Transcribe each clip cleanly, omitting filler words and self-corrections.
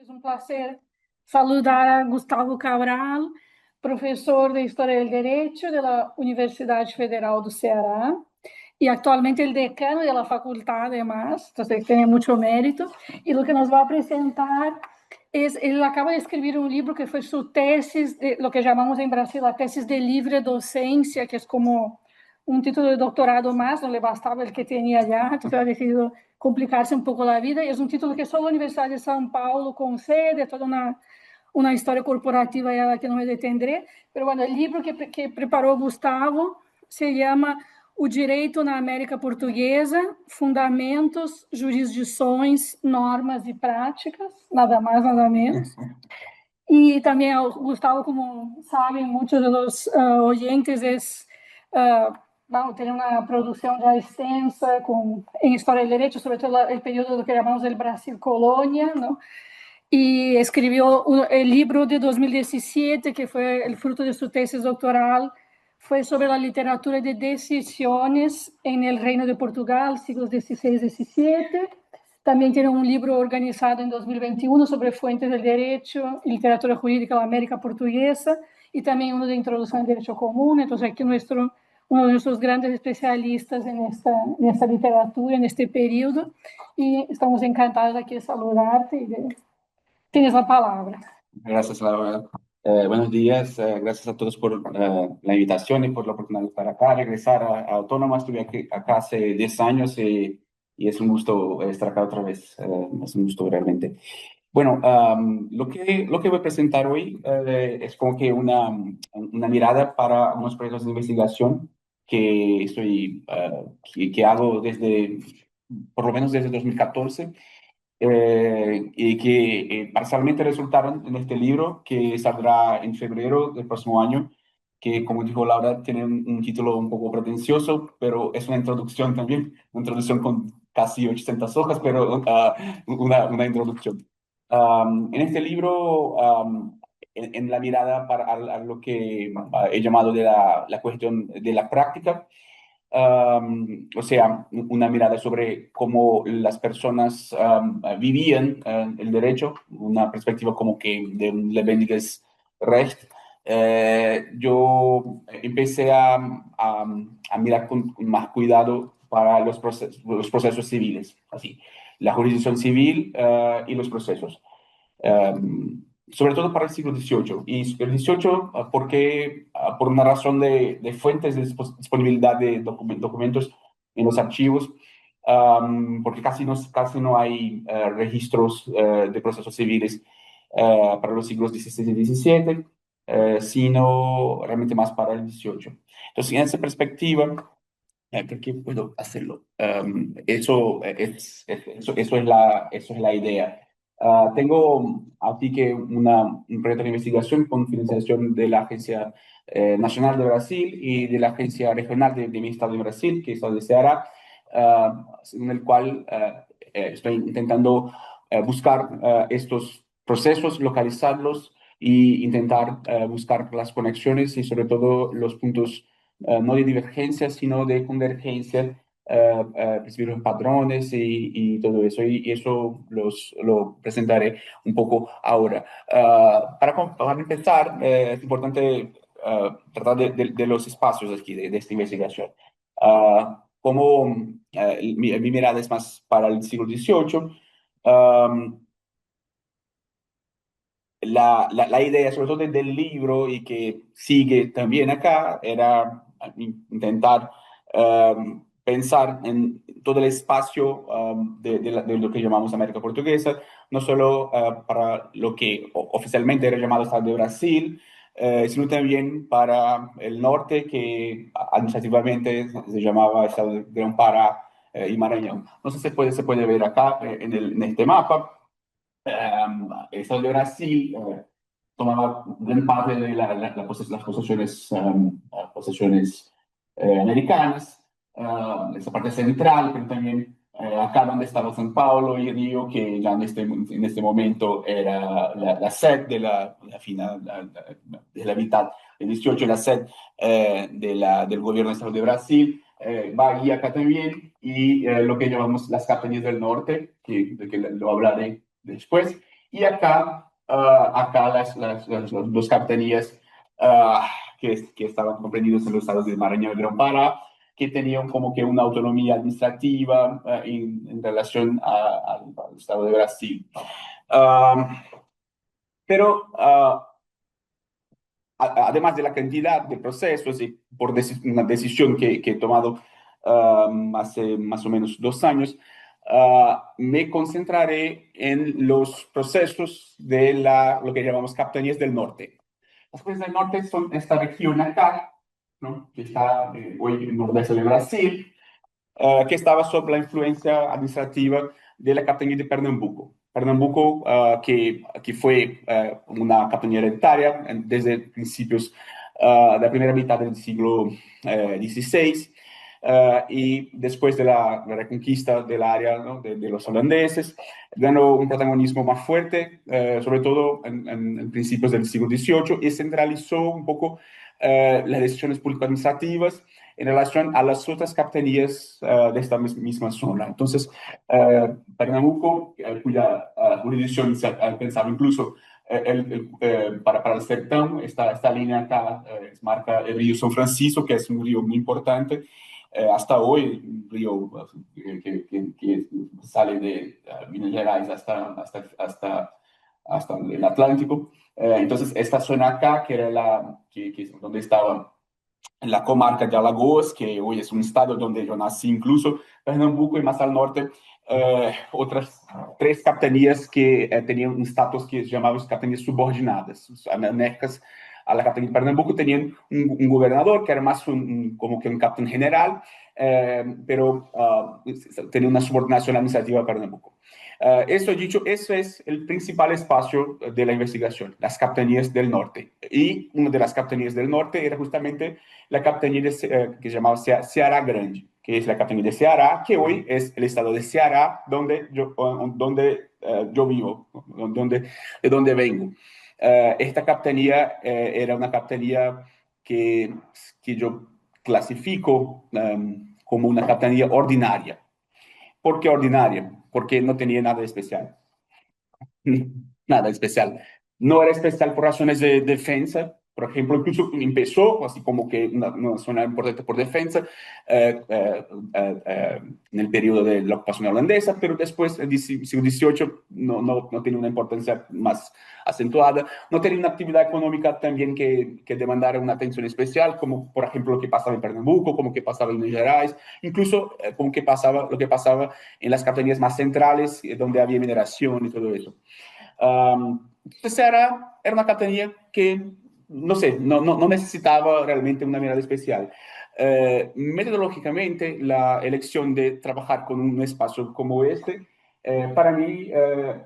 Es un placer saludar a Gustavo Cabral, profesor de História del Derecho de la Universidad Federal do Ceará y actualmente el decano de la facultad además, entonces tiene mucho mérito. Y lo que nos va a presentar es, él acaba de escribir un libro que fue su tesis, de lo que llamamos en Brasil la tesis de libre docencia, que es como un título de doctorado más, no le bastaba el que tenía ya, entonces ha decidido complicarse un poco la vida, y es un título que solo la Universidad de São Paulo concede, toda una historia corporativa a la que no me detendré, pero bueno, el libro que preparó Gustavo se llama O Direito na América Portuguesa, Fundamentos, Jurisdições, Normas e Práticas, nada más, nada menos. Y también Gustavo, como saben muchos de los oyentes, es, bueno, tiene una producción ya extensa en Historia del Derecho, sobre todo el periodo de lo que llamamos el Brasil Colonia, ¿no? Y escribió el libro de 2017, que fue el fruto de su tesis doctoral, fue sobre la literatura de decisiones en el Reino de Portugal, siglos XVI y XVII. También tiene un libro organizado en 2021 sobre fuentes del derecho y literatura jurídica de la América Portuguesa, y también uno de introducción al derecho común. Entonces aquí uno de nuestros grandes especialistas en esta literatura, en este periodo, y estamos encantados aquí de saludarte y tienes la palabra. Gracias, Laura. Buenos días, gracias a todos por la invitación y por la oportunidad de estar acá, regresar a Autónoma. Estuve acá hace 10 años y es un gusto estar acá otra vez, es un gusto realmente. Bueno, lo que voy a presentar hoy es como que una mirada para unos proyectos de investigación que hago desde, por lo menos desde 2014, y que parcialmente resultaron en este libro que saldrá en febrero del próximo año, que, como dijo Laura, tiene un título un poco pretencioso, pero es una introducción también, una introducción con casi 800 hojas, pero una introducción. En este libro, en la mirada a lo que he llamado de la cuestión de la práctica, o sea, una mirada sobre cómo las personas vivían el derecho, una perspectiva como que de un lebendiges Recht. Yo empecé a mirar con más cuidado para los procesos civiles, así, la jurisdicción civil y los procesos. Sobre todo para el siglo XVIII. Y el XVIII, porque, por una razón de fuentes de disponibilidad de documentos en los archivos, porque casi no hay registros de procesos civiles para los siglos XVI y XVII, sino realmente más para el XVIII. Entonces, en esa perspectiva, creo que puedo hacerlo. Eso es la idea. Tengo aquí que un proyecto de investigación con financiación de la Agencia Nacional de Brasil y de la Agencia Regional de mi estado de Brasil, que es la de Ceará, en el cual estoy intentando buscar estos procesos, localizarlos e intentar buscar las conexiones y sobre todo los puntos no de divergencia, sino de convergencia, percibir los patrones y todo eso. Y eso lo presentaré un poco ahora. Para empezar, es importante tratar de los espacios aquí, de esta investigación. Como mi mirada es más para el siglo XVIII, la idea, sobre todo del libro y que sigue también acá, era intentar pensar en todo el espacio de lo que llamamos América Portuguesa, no solo para lo que oficialmente era llamado Estado de Brasil, sino también para el norte, que administrativamente se llamaba Estado de Grão-Pará y Maranhão. No sé si se puede ver acá en este mapa. El Estado de Brasil tomaba gran parte de las posesiones americanas, esa parte central, pero también acá donde estaba São Paulo y Río, que ya en este momento era la sede de la mitad del 18, la sede del gobierno del Estado de Brasil. Bahía acá también, y lo que llamamos las capitanías del norte, de que lo hablaré después, Y acá las dos capitanías que estaban comprendidas en los estados de Maranhão y Gran Pará, que tenían como que una autonomía administrativa en relación al estado de Brasil. Ah, pero además de la cantidad de procesos y por una decisión que he tomado hace más o menos 2 años, me concentraré en los procesos de lo que llamamos capitanías del norte. Las capitanías del norte son esta región acá, ¿no? Que está hoy en el nordeste de Brasil, que estaba sob la influencia administrativa de la capitanía de Pernambuco. Pernambuco, que fue una capitanía hereditaria desde principios de la primera mitad del siglo XVI, y después de la reconquista del área, ¿no? de los holandeses, ganó un protagonismo más fuerte, sobre todo en principios del siglo XVIII, y centralizó un poco las decisiones político-administrativas en relación a las otras capitanías de esta misma zona. Entonces, Pernambuco, cuya jurisdicción se pensaba incluso para el sertón, esta línea acá marca el río San Francisco, que es un río muy importante, hasta hoy, un río que sale de Minas Gerais hasta el Atlántico. Entonces, esta zona acá, que era donde estaba en la comarca de Alagoas, que hoy es un estado donde yo nací incluso, Pernambuco, y más al norte, otras tres capitanías que tenían un estatus que se llamaba capitanías subordinadas, anexas a la capitanía de Pernambuco. Tenían un gobernador que era más como que un capitán general, pero tenía una subordinación administrativa a Pernambuco. Eso dicho, eso es el principal espacio de la investigación, las capitanías del norte. Y una de las capitanías del norte era justamente la capitanía que se llamaba Ceará Grande, que es la capitanía de Ceará, que hoy es el estado de Ceará, donde yo vivo, de donde vengo. Esta capitanía era una capitanía que yo clasifico como una capitanía ordinaria. ¿Por qué ordinaria? Porque no tenía nada especial. Nada especial. No era especial por razones de defensa. Por ejemplo, incluso empezó así como que una zona importante por defensa en el periodo de la ocupación holandesa, pero después, en el siglo XVIII, no tenía una importancia más acentuada. No tenía una actividad económica también que demandara una atención especial, como por ejemplo lo que pasaba en Pernambuco, como que pasaba en Minas Gerais, incluso como lo que pasaba en las capitanías más centrales, donde había mineración y todo eso. Entonces era una capitanía que, no sé, no necesitaba realmente una mirada especial. Metodológicamente, la elección de trabajar con un espacio como este, para mí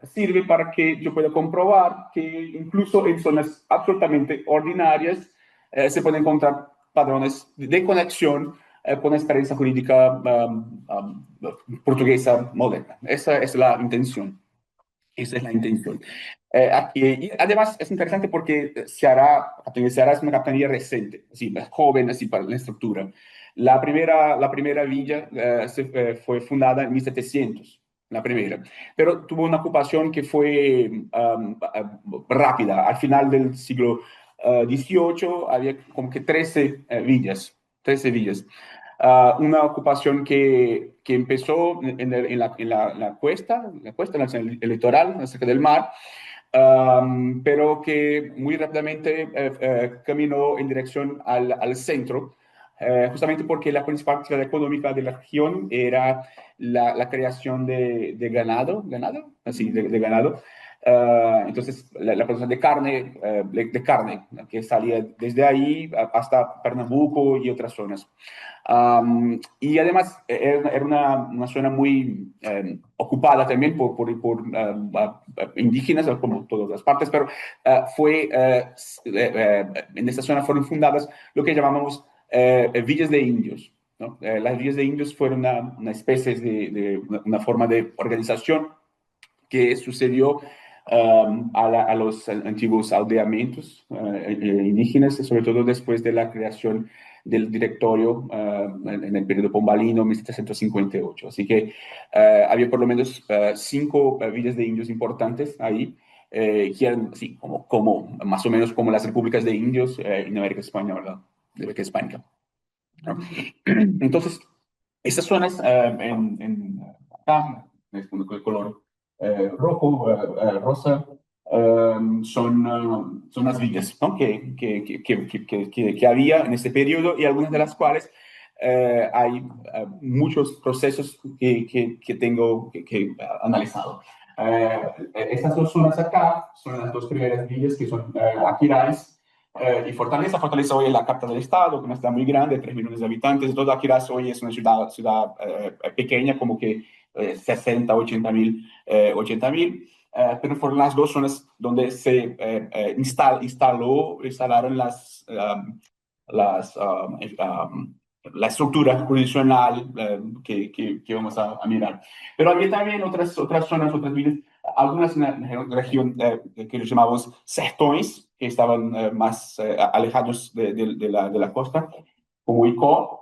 sirve para que yo pueda comprobar que incluso en zonas absolutamente ordinarias se pueden encontrar patrones de conexión con la experiencia jurídica portuguesa moderna. Esa es la intención. Esa es la intención. Y además es interesante porque Ceará es una capitanía reciente, así, joven, así para la estructura. La primera villa fue fundada en 1700, la primera, pero tuvo una ocupación que fue rápida. Al final del siglo XVIII había como que 13 villas, 13 villas. Una ocupación que empezó en la cuesta, en el litoral, cerca del mar, pero que muy rápidamente caminó en dirección al centro, justamente porque la principal actividad económica de la región era la creación de ganado, así, de ganado. Entonces, la producción de carne que salía desde ahí hasta Pernambuco y otras zonas. Y además era una zona muy ocupada también por indígenas, como todas las partes, pero en esta zona fueron fundadas lo que llamamos villas de indios, ¿no? Las villas de indios fueron una especie una forma de organización que sucedió a los antiguos aldeamientos indígenas, sobre todo después de la creación del directorio en el periodo pombalino, 1758. Así que había por lo menos 5 villas de indios importantes ahí. que eran así, más o menos como las repúblicas de indios en América Española, ¿verdad? De América Hispánica, ¿no? Entonces, esas zonas acá, con el color rojo, rosa, son las villas, ¿no? Que había en este periodo y algunas de las cuales hay muchos procesos que tengo que analizado. Eh, Estas dos zonas acá son las dos primeras villas que son Aquiraz y Fortaleza. Fortaleza hoy es la capital del estado, que no está muy grande, 3 millones de habitantes. Todo Aquiraz hoy es una ciudad pequeña, como que 60, 80 mil. Pero fueron las dos zonas donde se instalaron las, la estructura jurisdiccional que vamos a mirar. Pero había también otras zonas, otras villas, algunas en la región que los llamamos sertões, que estaban más alejados de la costa, como Icó.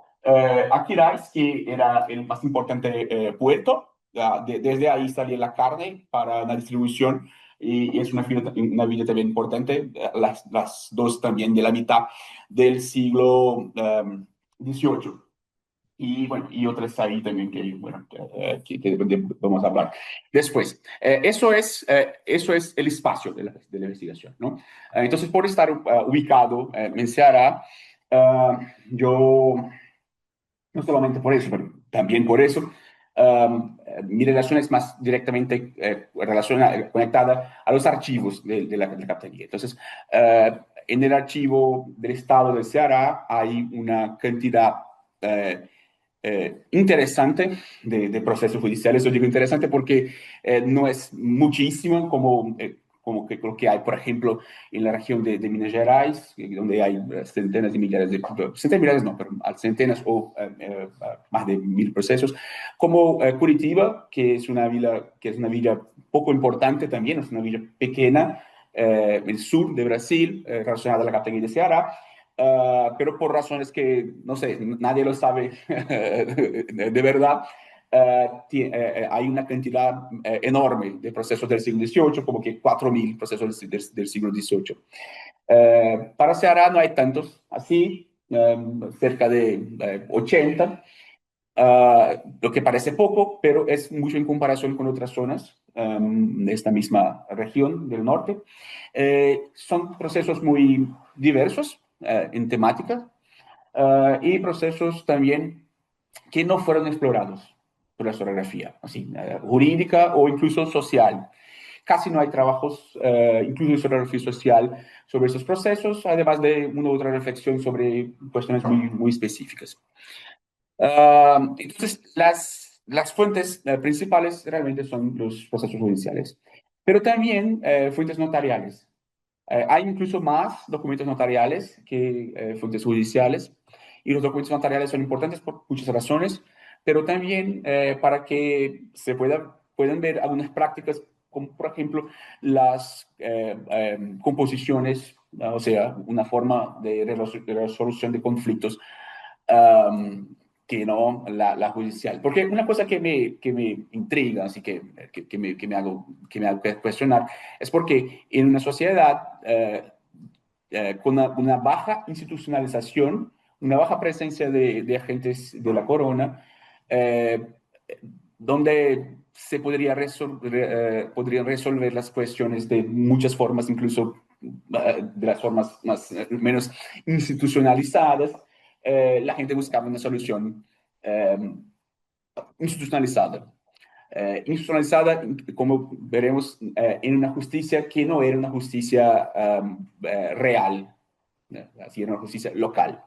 Aquiraz, que era el más importante puerto, desde ahí salía la carne para la distribución y es una villa también importante, las dos también de la mitad del siglo XVIII. Y bueno, y otras ahí también que, bueno, que vamos a hablar después. Eso es el espacio de la investigación, ¿no? Entonces, por estar ubicado en Ceará, yo no solamente por eso, pero también por eso, mi relación es más directamente conectada a los archivos de la capitania. Entonces, en el archivo del Estado de Ceará hay una cantidad interesante de procesos judiciales. Yo digo interesante porque no es muchísimo como que lo que hay, por ejemplo, en la región de Minas Gerais, donde hay centenas de millares centenas de millares no, pero centenas o más de 1000 procesos, como Curitiba, que es una villa poco importante también, es una villa pequeña, el sur de Brasil, relacionada a la capitanía de Ceará, pero por razones que, no sé, nadie lo sabe de verdad, hay una cantidad enorme de procesos del siglo XVIII, como que 4000 procesos del siglo XVIII. Para Ceará no hay tantos así, cerca de 80, lo que parece poco, pero es mucho en comparación con otras zonas de esta misma región del norte. Son procesos muy diversos en temática y procesos también que no fueron explorados por la historiografía, así, jurídica o incluso social. Casi no hay trabajos, incluso de historiografía social, sobre esos procesos, además de una u otra reflexión sobre cuestiones muy específicas. Entonces, las fuentes principales realmente son los procesos judiciales, pero también fuentes notariales. Hay incluso más documentos notariales que fuentes judiciales, y los documentos notariales son importantes por muchas razones, pero también para que puedan ver algunas prácticas, como por ejemplo las composiciones, o sea, una forma de resolución de conflictos um, que no la judicial. Porque una cosa que me intriga, así que me hago cuestionar, es porque en una sociedad con una baja institucionalización, una baja presencia de agentes de la corona, eh, donde se podrían resolver las cuestiones de muchas formas, incluso de las formas menos institucionalizadas, la gente buscaba una solución eh, institucionalizada. Institucionalizada, como veremos, en una justicia que no era una justicia real, así era una justicia local.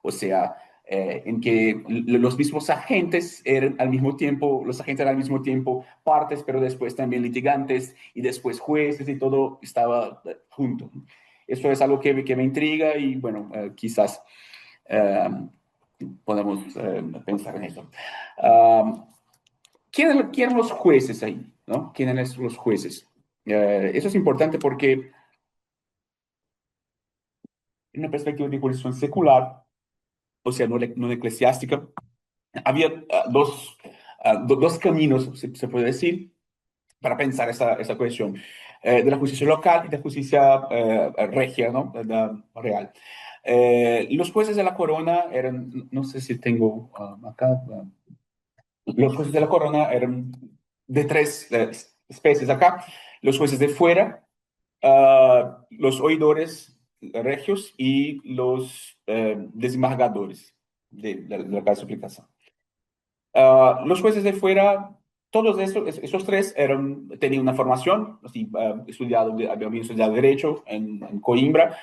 O sea, en que los mismos agentes eran al mismo tiempo, los agentes eran al mismo tiempo partes, pero después también litigantes y después jueces y todo estaba junto. Eso es algo que me intriga y bueno, quizás eh, podemos pensar en eso. ¿Quién eran los jueces ahí? ¿No? ¿Quién eran los jueces? Eso es importante porque en una perspectiva de jurisdicción secular, o sea, no eclesiástica, había dos caminos, se puede decir, para pensar esa cuestión. de la justicia local y de la justicia regia, ¿no? Real. Los jueces de la corona eran, no sé si tengo acá, los jueces de la corona eran de tres especies acá, los jueces de fuera, los oidores regios y los desembargadores de la casa de aplicación. Los jueces de fuera, todos esos tres tenían una formación, así, habían estudiado Derecho en Coimbra,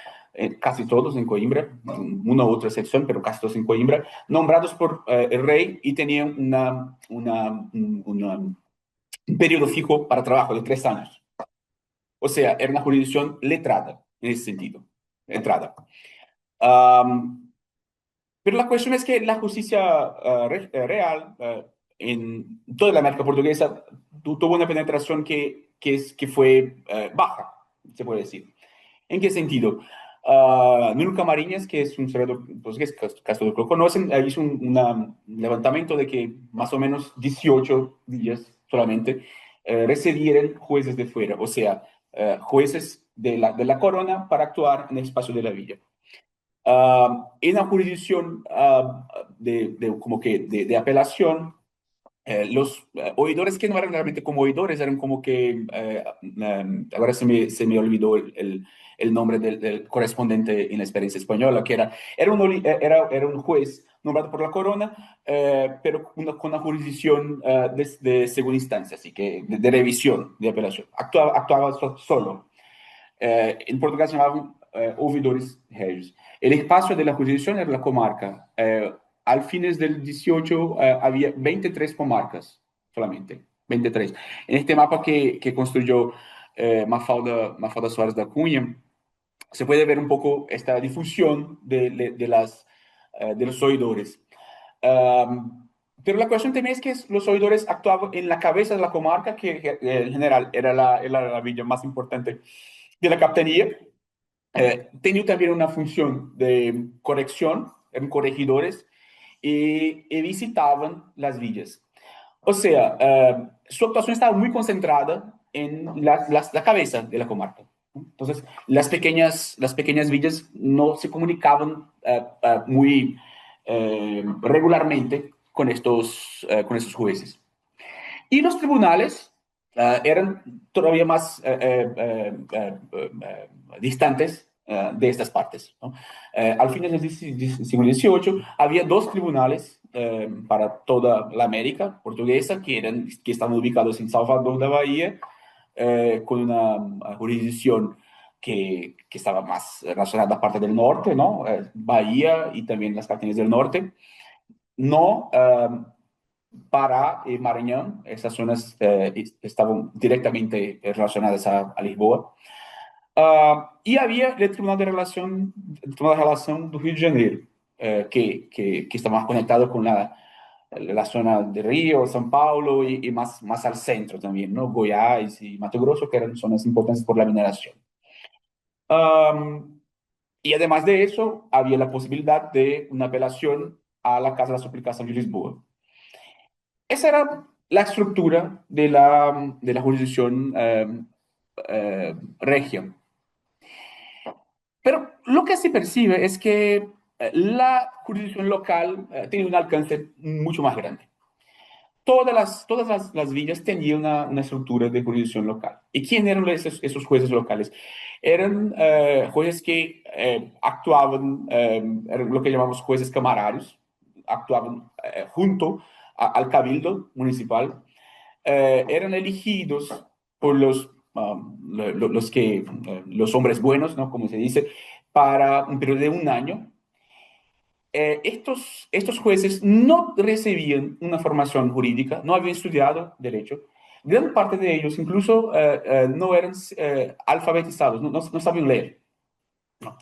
casi todos en Coimbra, una u otra excepción, pero casi todos en Coimbra, nombrados por el rey y tenían un periodo fijo para trabajo de 3 años. O sea, era una jurisdicción letrada en ese sentido, entrada. Um, pero la cuestión es que la justicia real en toda la América portuguesa tuvo una penetración que fue baja, se puede decir. ¿En qué sentido? Nuno Camariñas, que es un historiador portugués, casi todos lo conocen, hizo un levantamiento de que más o menos 18 días solamente recibieron jueces de fuera, o sea, jueces de la corona para actuar en el espacio de la villa. En la jurisdicción como que de apelación, los oidores que no eran realmente como oidores, eran como que, ahora se me olvidó el nombre del correspondiente en la experiencia española, que era un juez nombrado por la corona, pero con una jurisdicción de segunda instancia, así que de revisión, de apelación. Actuaba solo. En Portugal se llamaban ouvidores regios. El espacio de la jurisdicción era la comarca. Al fines del 18 había 23 comarcas solamente, 23. En este mapa que construyó Mafalda Soares da Cunha, se puede ver un poco esta difusión de los oidores. Pero la cuestión también es que los oidores actuaban en la cabeza de la comarca, que en general era la villa más importante de la capitanía. Tenía también una función de corrección, eran corregidores, y visitaban las villas. O sea, su actuación estaba muy concentrada en la cabeza de la comarca. Entonces, las pequeñas villas no se comunicaban muy regularmente con estos jueces. Y los tribunales eran todavía más distantes de estas partes, ¿no? Al final del siglo XVIII había dos tribunales para toda la América portuguesa que estaban ubicados en Salvador da Bahía, con una jurisdicción que estaba más relacionada a la parte del norte, ¿no? Bahía y también las capitanías del norte. No Pará y Maranhão, esas zonas estaban directamente relacionadas a Lisboa. Y había el Tribunal de Relación do Rio de Janeiro, que está más conectado con la zona de Río, São Paulo y más al centro también, ¿no? Goiás y Mato Grosso, que eran zonas importantes por la mineración. Um, y además de eso, había la posibilidad de una apelación a la Casa de la Suplicación de Lisboa. Esa era la estructura de la jurisdicción regia. Pero lo que se percibe es que la jurisdicción local tiene un alcance mucho más grande. Todas las villas tenían una estructura de jurisdicción local. ¿Y quién eran esos jueces locales? Eran jueces que actuaban, eran lo que llamamos jueces camararios, actuaban junto al cabildo municipal. Eran elegidos por los hombres buenos, ¿no? Como se dice, para un periodo de un año. Estos jueces no recibían una formación jurídica, no habían estudiado derecho. Gran parte de ellos incluso no eran alfabetizados, no sabían leer. No.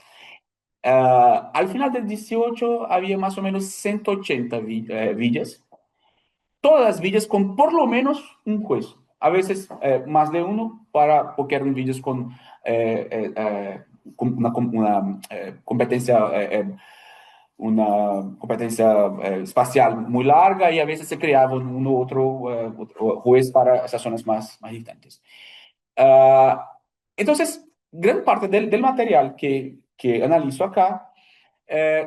Al final del 18 había más o menos 180 villas, todas las villas con por lo menos un juez, a veces más de uno, porque eran villas con una competencia espacial muy larga, y a veces se creaba uno u otro juez para esas zonas más distantes. Entonces, gran parte del material que analizo acá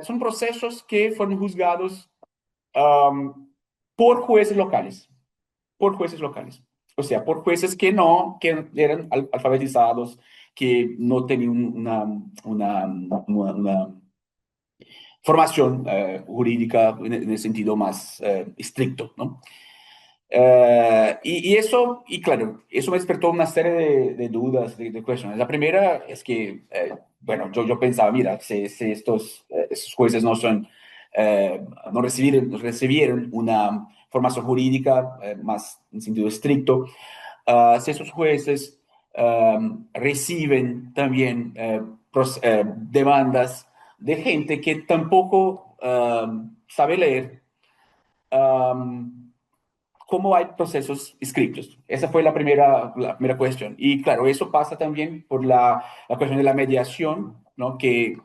son procesos que fueron juzgados um, por jueces locales, por jueces locales. O sea, por jueces que no, que eran alfabetizados, que no tenían una formación jurídica en el sentido más estricto, ¿no? Y eso, y claro, eso me despertó una serie de dudas, de cuestiones. La primera es que, bueno, yo pensaba, mira, si estos jueces no son, no recibieron una formación jurídica más en sentido estricto, si esos jueces reciben también demandas de gente que tampoco sabe leer, um, cómo hay procesos escritos. Esa fue la primera cuestión. Y claro, eso pasa también por la cuestión de la mediación, ¿no? que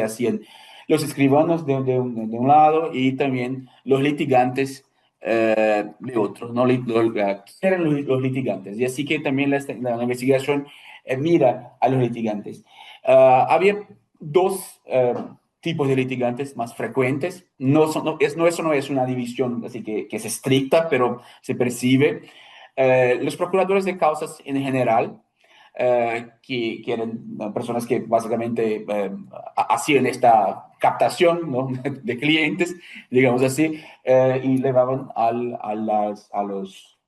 hacían los escribanos de un lado y también los litigantes de otro, ¿no? Eran los litigantes. Y así que también la investigación mira a los litigantes. Había dos tipos de litigantes más frecuentes. Eso no es una división así que es estricta, pero se percibe. Los procuradores de causas en general, que eran personas que básicamente hacían esta captación, ¿no? de clientes, digamos así, y llevaban a los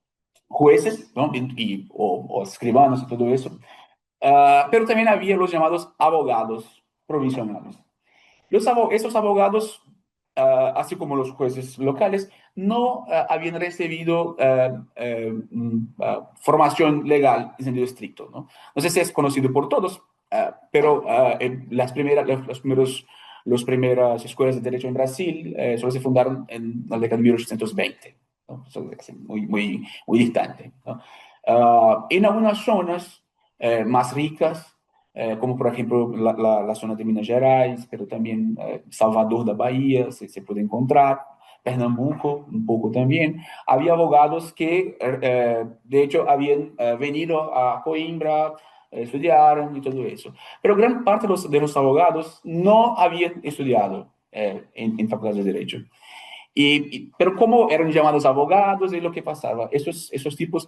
jueces, ¿no? o escribanos y todo eso. Pero también había los llamados abogados provisionales. Esos abogados, así como los jueces locales, no habían recibido formación legal en sentido estricto, ¿no? No sé si es conocido por todos, pero las primeras escuelas de derecho en Brasil solo se fundaron en la década de 1820, ¿no? Eso es muy, muy, muy distante, ¿no? En algunas zonas más ricas, como por ejemplo la zona de Minas Gerais, pero también Salvador da Bahía, se puede encontrar, Pernambuco un poco también. Había abogados que de hecho habían venido a Coimbra, estudiaron y todo eso. Pero gran parte de los abogados no habían estudiado en facultades de Derecho. Pero como eran llamados abogados, y lo que pasaba, esos tipos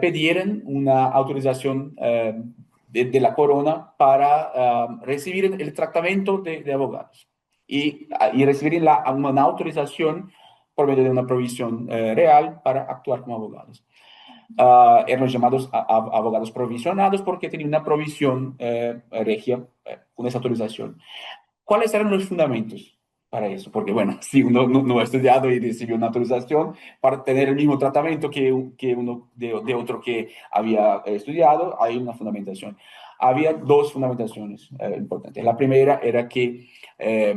pidieron una autorización de la corona para recibir el tratamiento de abogados y recibir una autorización por medio de una provisión real para actuar como abogados. Eran los llamados abogados provisionados porque tenían una provisión regia con esa autorización. ¿Cuáles eran los fundamentos para eso? Porque, bueno, si uno no ha estudiado y recibió una autorización para tener el mismo tratamiento que uno de otro que había estudiado, hay una fundamentación. Había dos fundamentaciones importantes. La primera era que eh,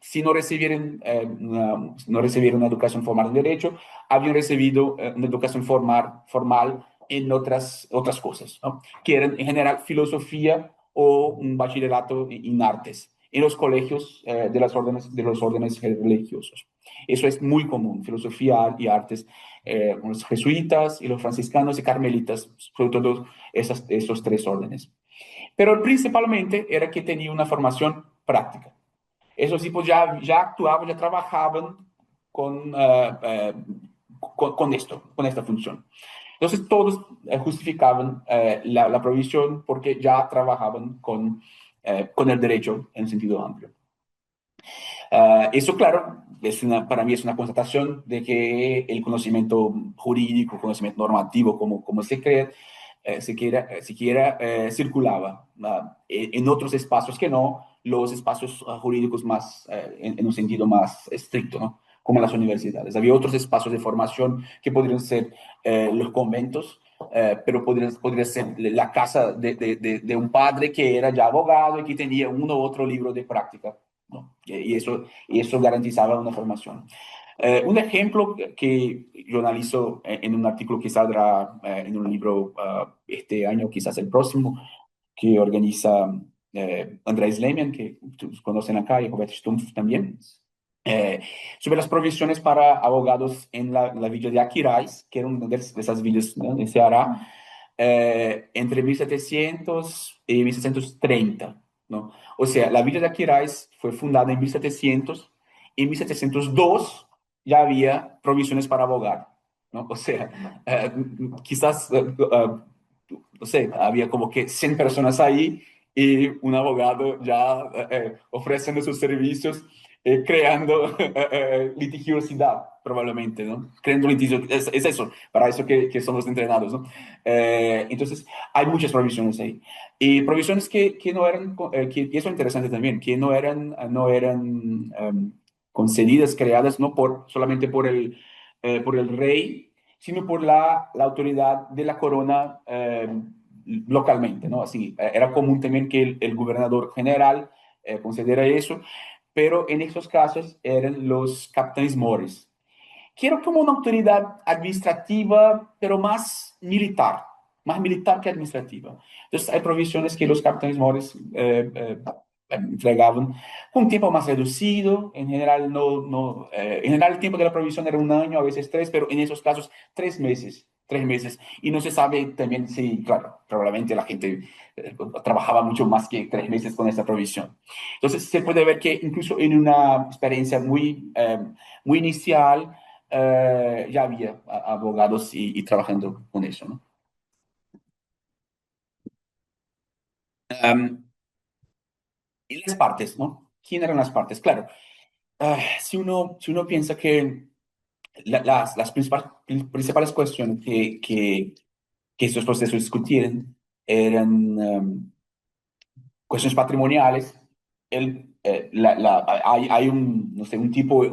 si no recibieron una educación formal en derecho, habían recibido una educación formal en otras cosas, ¿no? Que eran en general filosofía o un bachillerato en artes en los colegios de los órdenes religiosos. Eso es muy común, filosofía y artes, los jesuitas y los franciscanos y carmelitas, sobre todo esos tres órdenes. Pero principalmente era que tenía una formación práctica. Esos tipos ya actuaban, ya trabajaban con, con esto, con esta función. Entonces todos justificaban la provisión porque ya trabajaban con el derecho en sentido amplio. Eso, claro, para mí es una constatación de que el conocimiento jurídico, conocimiento normativo, como se cree, siquiera circulaba en otros espacios que no los espacios jurídicos más, en un sentido más estricto, ¿no? Como las universidades. Había otros espacios de formación que podrían ser los conventos, pero podría ser la casa de un padre que era ya abogado y que tenía uno u otro libro de práctica, ¿no? Y eso garantizaba una formación. Un ejemplo que yo analizo en un artículo que saldrá en un libro este año, quizás el próximo, que organiza Andrés Lehmann, que todos conocen acá, y Roberto Stumpf también, eh, sobre las provisiones para abogados en la villa de Aquiraz, que era una de esas villas, ¿no? de Ceará, entre 1700 y 1730, ¿no? O sea, la villa de Aquiraz fue fundada en 1700 y en 1702 ya había provisiones para abogar, ¿no? O sea, quizás, no sé, había como que 100 personas ahí y un abogado ya ofreciendo sus servicios, creando litigiosidad, probablemente, ¿no? Creando litigio, es eso, para eso que somos entrenados, ¿no? Entonces, hay muchas provisiones ahí. Y provisiones que no eran, y eso es interesante también, que no eran concedidas, creadas, no solamente por el rey, sino por la autoridad de la corona localmente, ¿no? Así, era común también que el gobernador general concediera eso, pero en esos casos eran los capitanes mores. Quiero como una autoridad administrativa, pero más militar que administrativa. Entonces, hay provisiones que los capitanes mores entregaban con un tiempo más reducido. En general, en general, el tiempo de la provisión era un año, a veces tres, pero en esos casos, 3 meses. 3 meses. Y no se sabe también si, claro, probablemente la gente trabajaba mucho más que 3 meses con esta provisión. Entonces, se puede ver que incluso en una experiencia muy inicial, ya había abogados y trabajando con eso, ¿no? Um, y las partes, ¿no? ¿Quién eran las partes? Claro, si uno piensa que las principales cuestiones que estos procesos discutían eran cuestiones patrimoniales. Hay no sé, un tipo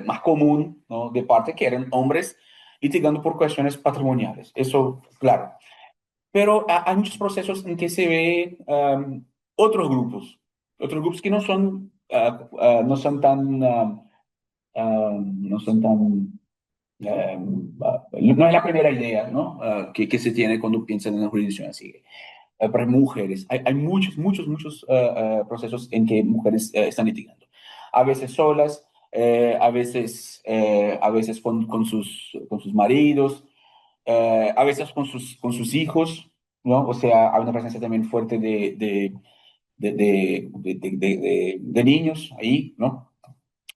más común, ¿no? De parte que eran hombres litigando por cuestiones patrimoniales. Eso, claro. Pero hay muchos procesos en que se ve otros grupos que no son tan, no es la primera idea, ¿no? Que se tiene cuando piensan en una jurisdicción así. Para mujeres, hay muchos, muchos, muchos procesos en que mujeres están litigando. A veces solas, a veces con sus maridos, a veces con sus hijos, ¿no? O sea, hay una presencia también fuerte de niños ahí, ¿no?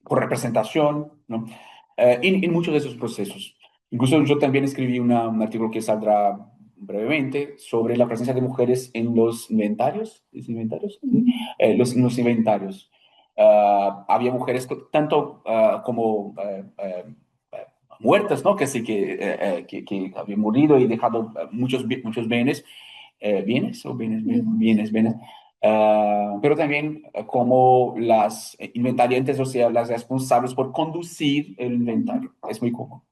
Por representación, ¿no? En muchos de esos procesos. Incluso yo también escribí un artículo que saldrá brevemente sobre la presencia de mujeres en los inventarios. ¿Es inventarios? Los inventarios. Había mujeres tanto como muertas, ¿no? Que sí que habían morido y dejado muchos bienes, bienes o bienes, pero también como las inventariantes, o sea, las responsables por conducir el inventario. Es muy común.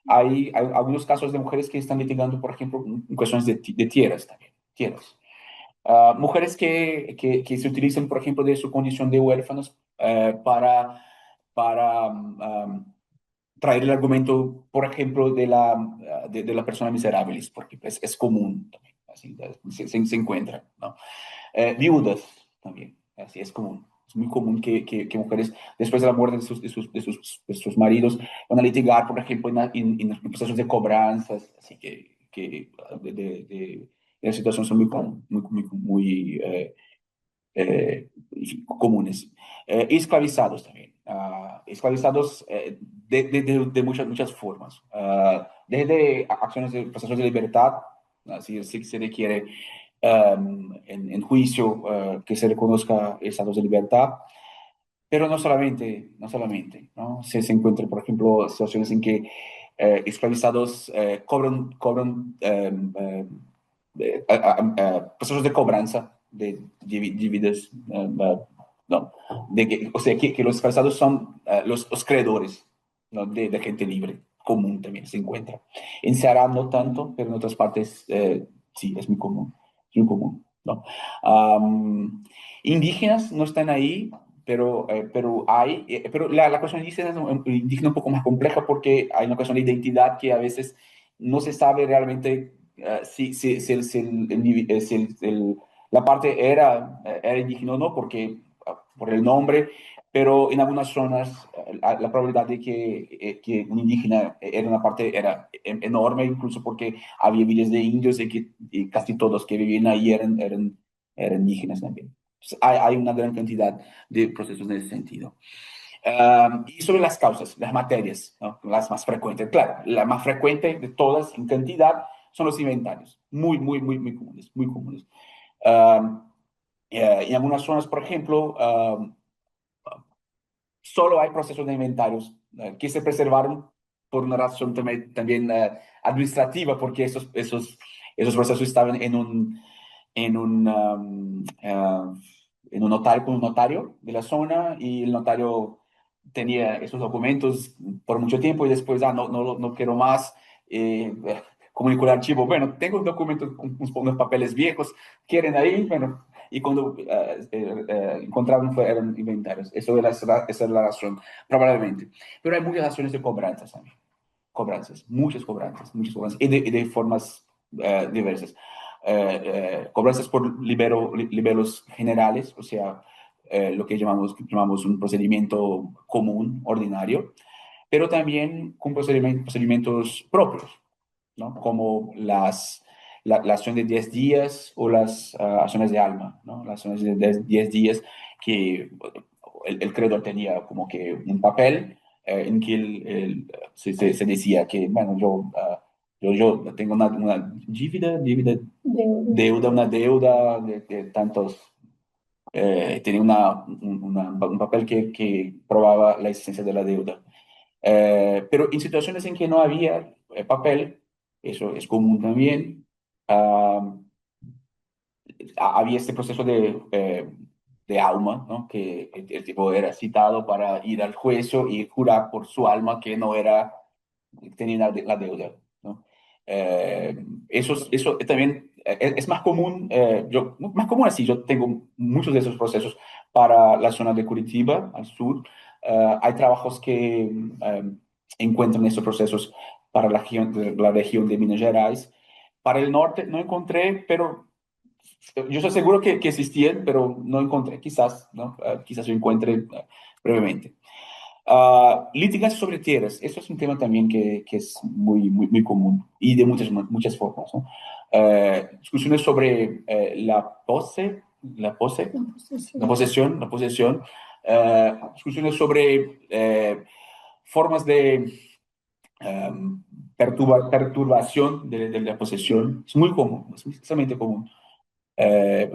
Hay algunos casos de mujeres que están litigando, por ejemplo, en cuestiones de tierras también, tierras. Mujeres que se utilizan, por ejemplo, de su condición de huérfanos para traer el argumento, por ejemplo, de la persona miserable, porque es común también, así, se encuentra, ¿no? Viudas también, así es común. Es muy común que mujeres, después de la muerte de sus maridos, van a litigar, por ejemplo, en procesos de cobranzas, así que las situaciones son muy comunes. Y esclavizados también. Esclavizados de muchas, muchas formas. Desde acciones de procesos de libertad, así sí se requiere en juicio que se reconozca estados de libertad, pero no solamente, ¿no? Se encuentran, por ejemplo, situaciones en que esclavizados cobran procesos de cobranza de dívidas, no, o sea, que los esclavizados son los creadores, ¿no? de gente libre, común también se encuentra. En Ceará no tanto, pero en otras partes sí, es muy común, ¿no? Am, Indígenas no están ahí, pero la cuestión indígena es un poco más compleja porque hay una cuestión de identidad que a veces no se sabe realmente si la parte era indígena o no, porque por el nombre, pero en algunas zonas la probabilidad de que un indígena era una parte era enorme, incluso porque había miles de indios y casi todos que vivían ahí eran indígenas también. Entonces, hay una gran cantidad de procesos en ese sentido. Y sobre las causas, las materias, ¿no? Las más frecuentes. Claro, la más frecuente de todas en cantidad son los inventarios, muy, muy, muy, muy comunes, muy comunes. Um, en algunas zonas, por ejemplo, solo hay procesos de inventarios que se preservaron por una razón también administrativa, porque esos procesos estaban en en un notario, con un notario de la zona, y el notario tenía esos documentos por mucho tiempo y después, no quiero más. Eh, Comunicó el archivo, bueno, tengo un documento con unos papeles viejos, quieren ahí, bueno, y cuando encontraron eran inventarios. Esa es la razón, probablemente. Pero hay muchas razones de cobranzas también. Cobranzas, muchas cobranzas, y de formas diversas. Cobranzas por liberos generales, o sea, lo que llamamos un procedimiento común, ordinario, pero también con procedimientos propios, ¿no? Como la acción de 10 días o las acciones de alma, ¿no? Las acciones de 10 días que el creador tenía como que un papel en que se decía que, bueno, yo tengo una una deuda de tantos, tenía un papel que probaba la existencia de la deuda. Pero en situaciones en que no había papel, eso es común también, ah, había este proceso de alma, ¿no? Que el tipo era citado para ir al juez y jurar por su alma que no era, tenía la deuda, ¿no? Eso también es más común, más común así, yo tengo muchos de esos procesos para la zona de Curitiba, al sur. Hay trabajos que encuentran esos procesos para la región de Minas Gerais. Para el norte no encontré, pero yo estoy seguro que existían, pero no encontré, quizás, ¿no? Quizás yo encuentre brevemente. Litigación sobre tierras, eso es un tema también que es muy, muy, muy común y de muchas formas, ¿no? Discusiones sobre la pose, la posesión, discusiones sobre formas de perturbación de la posesión, es muy común, es extremadamente común. Eh,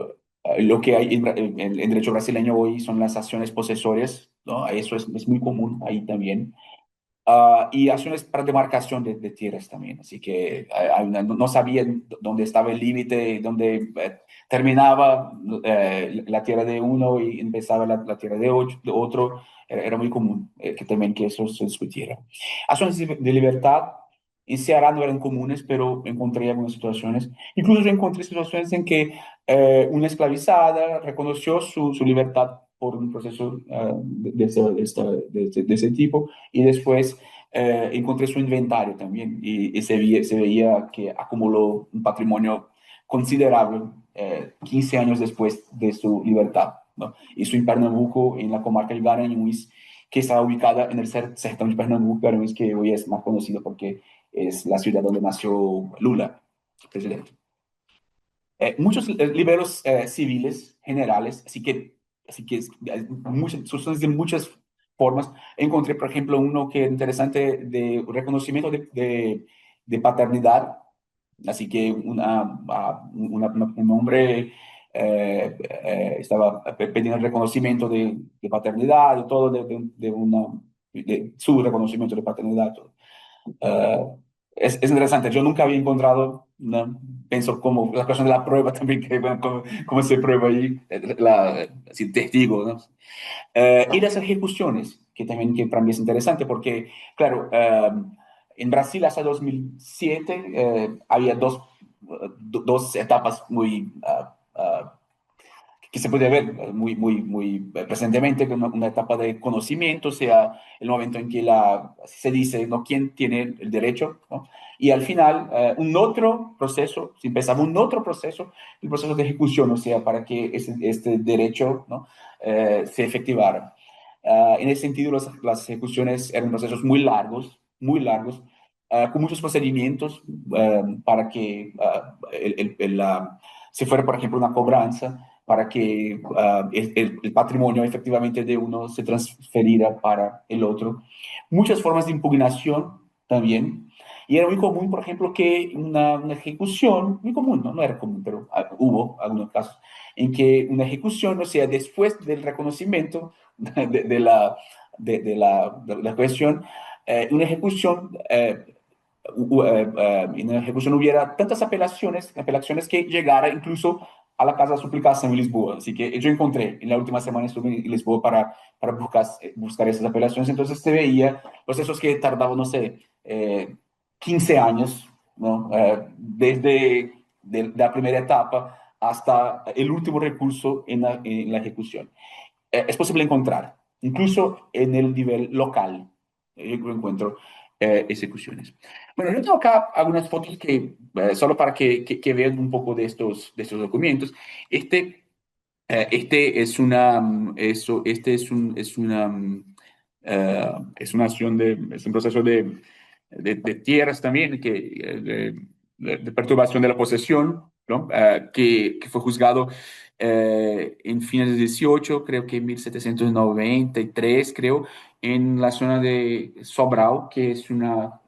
lo que hay en derecho brasileño hoy son las acciones posesorias, ¿no? Eso es muy común ahí también. Y acciones para demarcación de tierras también. Así que no sabían dónde estaba el límite, dónde terminaba la tierra de uno y empezaba la tierra de otro. Era muy común que también que eso se discutiera. Acciones de libertad en Ceará no eran comunes, pero encontré algunas situaciones. Incluso yo encontré situaciones en que una esclavizada reconoció su libertad por un proceso de ese tipo, y después encontré su inventario también y se veía que acumuló un patrimonio considerable 15 años después de su libertad, ¿no? Hizo en Pernambuco, en la comarca de Garanhuns, que está ubicada en el sertão de Pernambuco, Garanhuns, que hoy es más conocido porque es la ciudad donde nació Lula, presidente. Muchos liberos civiles generales, así que son de muchas formas. Encontré, por ejemplo, uno que es interesante de reconocimiento de paternidad, así que un hombre estaba pidiendo el reconocimiento de paternidad y todo, de su reconocimiento de paternidad. Uh, es interesante, yo nunca había encontrado, ¿no? Pienso como la cuestión de la prueba también, que, bueno, cómo se prueba ahí, así, testigo, ¿no? Y las ejecuciones, que también que para mí es interesante, porque, claro, en Brasil hasta 2007 había dos etapas muy que se puede ver muy presentemente, una etapa de conocimiento, o sea, el momento en que se dice, ¿no? ¿Quién tiene el derecho? ¿No? Y al final, un otro proceso, se empezaba un otro proceso, el proceso de ejecución, o sea, para que este derecho, ¿no? Se efectivara. En ese sentido, las ejecuciones eran procesos muy largos, con muchos procedimientos para que se fuera, por ejemplo, una cobranza, para que el patrimonio efectivamente de uno se transferiera para el otro. Muchas formas de impugnación también. Y era muy común, por ejemplo, que una ejecución, muy común, ¿no? No era común, pero hubo algunos casos, en que una ejecución, o sea, después del reconocimiento de la cuestión, una ejecución, en una ejecución hubiera tantas apelaciones que llegara incluso a la Casa de Suplicación en Lisboa. Así que yo encontré, en la última semana estuve en Lisboa para buscar esas apelaciones, entonces se veía procesos que tardaban, no sé, 15 años, ¿no? Desde la primera etapa hasta el último recurso en la ejecución. Es posible encontrar, incluso en el nivel local, yo encuentro ejecuciones. Bueno, yo tengo acá algunas fotos que, solo para que vean un poco de estos documentos. Este, este es una, este es una acción es un proceso de tierras también, de perturbación de la posesión, ¿no? Que fue juzgado en fines del 18, creo que en 1793, creo, en la zona de Sobral, que es una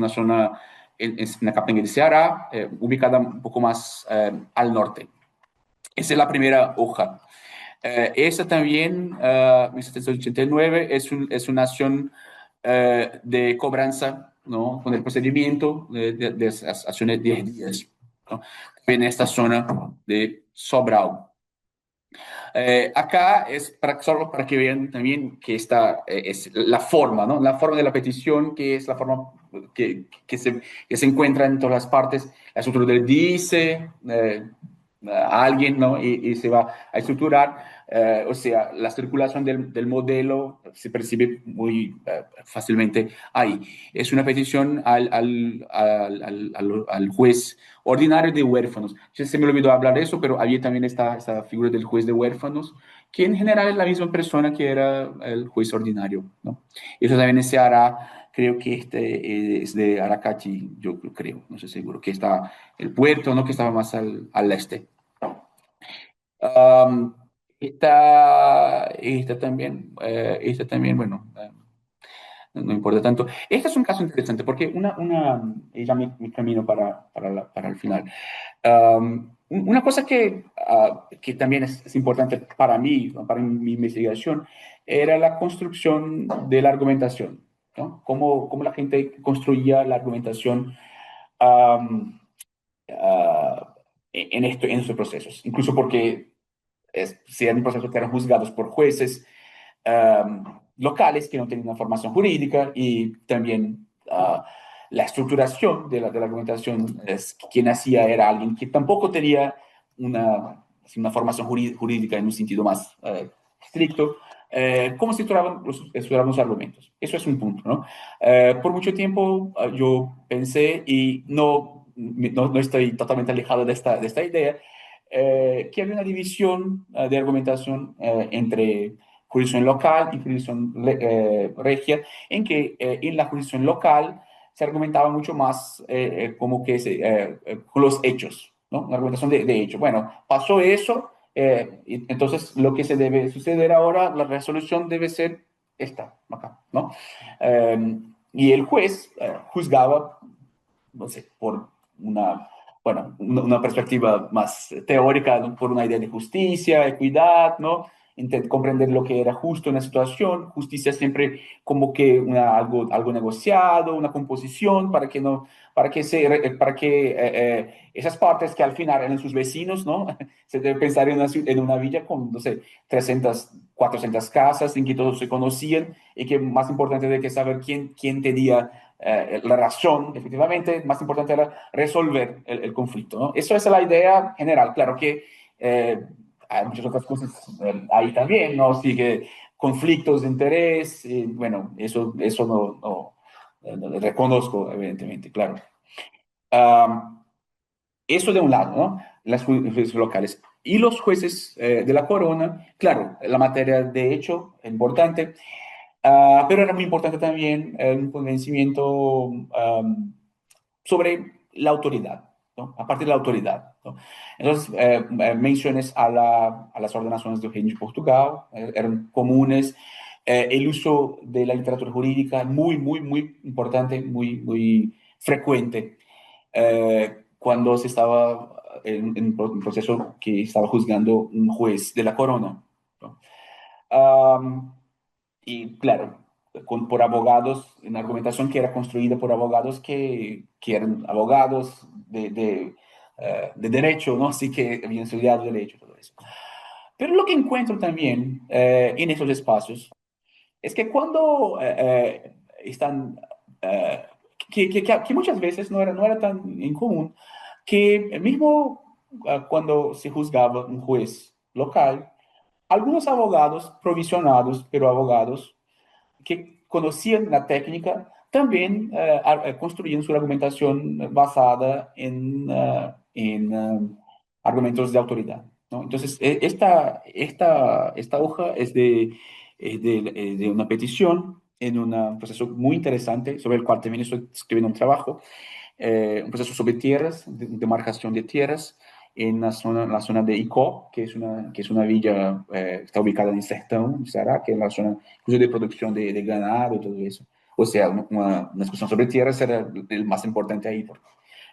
zona en la capital de Ceará, ubicada un poco más al norte. Esa es la primera hoja. Esa también, 1789, es una acción de cobranza, ¿no? Con el procedimiento de esas acciones de 10 días, ¿no? En esta zona de Sobral. Acá es solo para que vean también que esta es la forma, ¿no? La forma de la petición, que es la forma que se encuentra en todas las partes. La estructura del dice a alguien, ¿no? Y se va a estructurar. O sea, la circulación del modelo se percibe muy fácilmente ahí. Es una petición al juez ordinario de huérfanos. Se me olvidó hablar de eso, pero allí también está esa figura del juez de huérfanos, que en general es la misma persona que era el juez ordinario, ¿no? Eso también se hará, creo que este es de Aracati, yo creo, no sé seguro, que está el puerto, ¿no? Que estaba más al este. Um, esta también, bueno, no importa tanto. Este es un caso interesante porque y ya mi camino para el final. Una cosa que también es importante para mí, para mi investigación, era la construcción de la argumentación, ¿no? Cómo la gente construía la argumentación um, uh, en estos procesos. Incluso porque si eran procesos que eran juzgados por jueces locales que no tenían una formación jurídica y también la estructuración de la argumentación, quien hacía era alguien que tampoco tenía una formación jurídica en un sentido más estricto. ¿Cómo se estructuraban los argumentos? Eso es un punto, ¿no? Por mucho tiempo yo pensé, y no estoy totalmente alejado de esta idea, que había una división de argumentación entre jurisdicción local y jurisdicción regia, en que en la jurisdicción local se argumentaba mucho más como que con los hechos, ¿no? Una argumentación de hecho. Bueno, pasó eso, entonces lo que se debe suceder ahora, la resolución debe ser esta, acá, ¿no? Y el juez juzgaba, no sé, por una perspectiva más teórica, ¿no? Por una idea de justicia, equidad, ¿no? Comprender lo que era justo en la situación, justicia siempre como que algo negociado, una composición para que esas partes que al final eran sus vecinos, ¿no? Se debe pensar en una villa con, no sé, 300, 400 casas en que todos se conocían y que más importante de que saber quién tenía la razón, efectivamente, más importante era resolver el conflicto, ¿no? Eso es la idea general. Claro que hay muchas otras cosas ahí también, ¿no? Sigue conflictos de interés, bueno, eso no reconozco, evidentemente, claro. Um, Eso de un lado, ¿no? Las jurisdicciones locales. y los jueces de la corona, claro, la materia de hecho es importante, pero era muy importante también un convencimiento sobre la autoridad, ¿no? A partir de la autoridad, ¿no? Entonces, menciones a las ordenaciones del Reino de Portugal, eran comunes, el uso de la literatura jurídica, muy, muy, muy importante, muy, muy frecuente, cuando se estaba en un proceso que estaba juzgando un juez de la corona, ¿no? Um, y claro, por abogados, en argumentación que era construida por abogados que eran abogados de derecho, ¿no? Así que habían estudiado derecho, todo eso. Pero lo que encuentro también en esos espacios es que cuando están, eh, que muchas veces no era tan incomún, que mismo cuando se juzgaba un juez local, algunos abogados provisionados, pero abogados que conocían la técnica, también construían su argumentación basada en argumentos de autoridad, ¿no? Entonces, esta hoja es de una petición en un proceso muy interesante sobre el cual también estoy escribiendo un trabajo, un proceso sobre tierras, de marcación de tierras, en la zona de Icó, que es una villa, está ubicada en Sertão, Ceará, que es la zona incluso de producción de ganado y todo eso. O sea, una discusión sobre tierras era el más importante ahí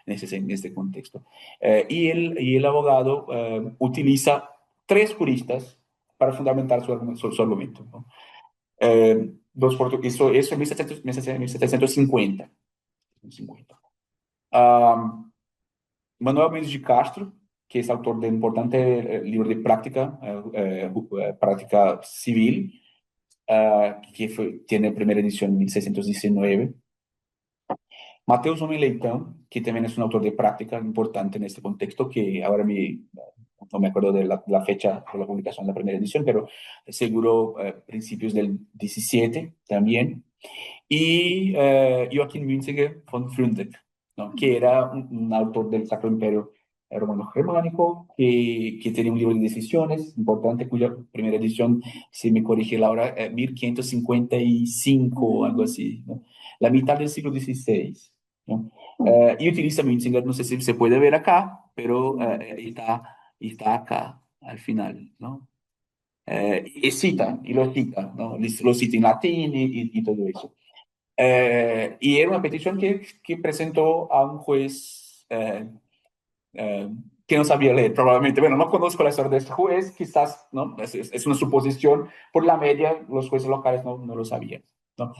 en este contexto. Y el abogado utiliza tres juristas para fundamentar su argumento, ¿no? Eso en 1750. Um, Manuel Mendes de Castro, que es autor de un importante libro de práctica, práctica civil, tiene primera edición en 1619. Mateus Homem Leitão, que también es un autor de práctica importante en este contexto, que ahora no me acuerdo de la fecha de la publicación de la primera edición, pero seguro principios del 17 también. Y Joachim Münziger von Frundeck, ¿no? Que era un autor del Sacro Imperio Romano-Germánico, que tenía un libro de decisiones importante, cuya primera edición, si me corrige Laura, 1555 o algo así, ¿no? La mitad del siglo XVI, ¿no? Y utiliza Münziger, no sé si se puede ver acá, pero está acá al final, ¿no? Y lo cita, ¿no? Lo cita en latín y todo eso. Y era una petición que presentó a un juez que no sabía leer, probablemente. Bueno, no conozco la historia de este juez, quizás, ¿no? Es una suposición. Por la media, los jueces locales no lo sabían, ¿no?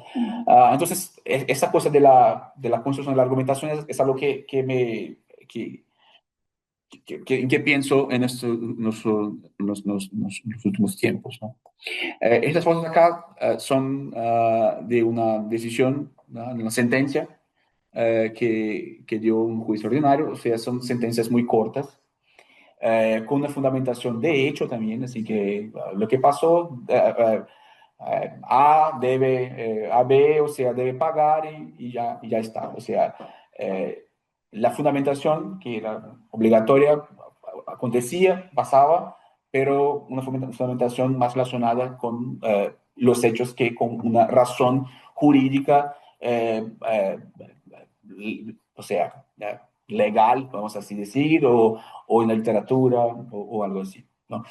Entonces, esa cosa de la construcción de la argumentación es algo que, que pienso en los últimos tiempos, ¿no? Estas cosas acá son de una decisión, ¿no? De una sentencia que dio un juez ordinario, o sea, son sentencias muy cortas, con una fundamentación de hecho también, así que lo que pasó, A B, o sea, debe pagar y ya está. O sea, la fundamentación que era obligatoria acontecía, pasaba, pero una fundamentación más relacionada con los hechos que con una razón jurídica, o sea, legal, vamos así decir, o en la literatura o algo así, ¿no?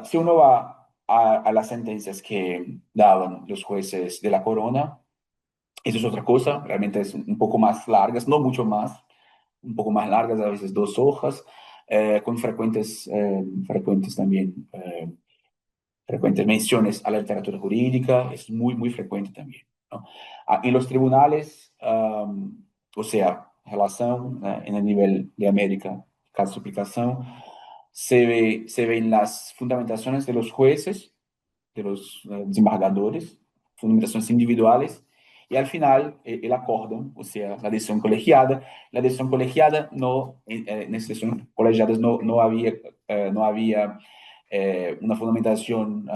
Si uno va a las sentencias que daban los jueces de la corona, eso es otra cosa, realmente es un poco más largas, no mucho más, un poco más largas, a veces 2 hojas, con frecuentes también, frecuentes menciones a la literatura jurídica, es muy, muy frecuente también, ¿no? En los tribunales, o sea, relación en el nivel de América, caso de suplicación, se ve en las fundamentaciones de los jueces, de los desembargadores, fundamentaciones individuales, y al final el acórdão, o sea, la decisión colegiada. La decisión colegiada no, en las decisiones colegiadas no había una fundamentación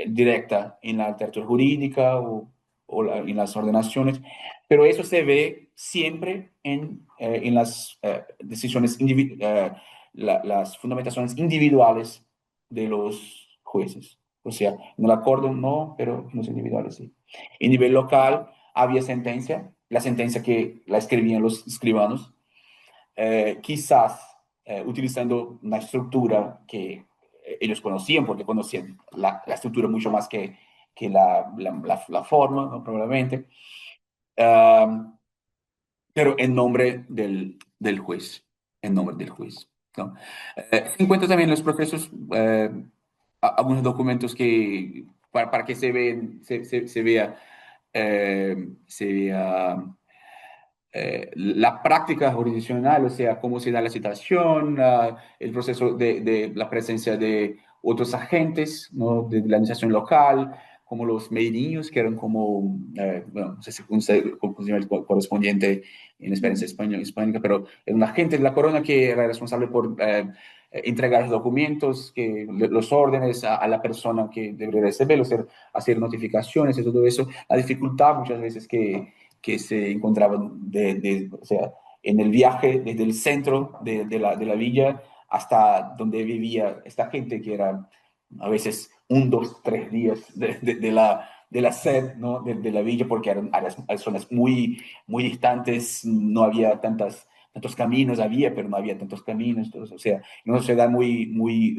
directa en la literatura jurídica o en las ordenaciones, pero eso se ve siempre en las decisiones las fundamentaciones individuales de los jueces. O sea, en el acuerdo no, pero en los individuales sí. En nivel local había sentencia, la sentencia que la escribían los escribanos, quizás utilizando una estructura que ellos conocían, porque conocían la estructura mucho más que la forma, ¿no? Probablemente. Um, pero en nombre del juez, en nombre del juez, ¿no? Se encuentran también en los procesos algunos documentos que, para que se vea, se vea la práctica jurisdiccional, o sea, cómo se da la citación, el proceso de la presencia de otros agentes, ¿no? De la administración local, como los meirinhos, que eran como, bueno, no sé si cómo se llama el correspondiente en experiencia hispánica, pero era un agente de la corona que era responsable por entregar los documentos, los órdenes a la persona que debería recibirlos, hacer notificaciones y todo eso. La dificultad muchas veces que se encontraban o sea, en el viaje desde el centro de la villa hasta donde vivía esta gente, que era a veces 1, 2, 3 días de la sed, ¿no? De la villa, porque eran áreas, zonas muy distantes, no había tantos caminos, había, pero no había tantos caminos, o sea, una sociedad muy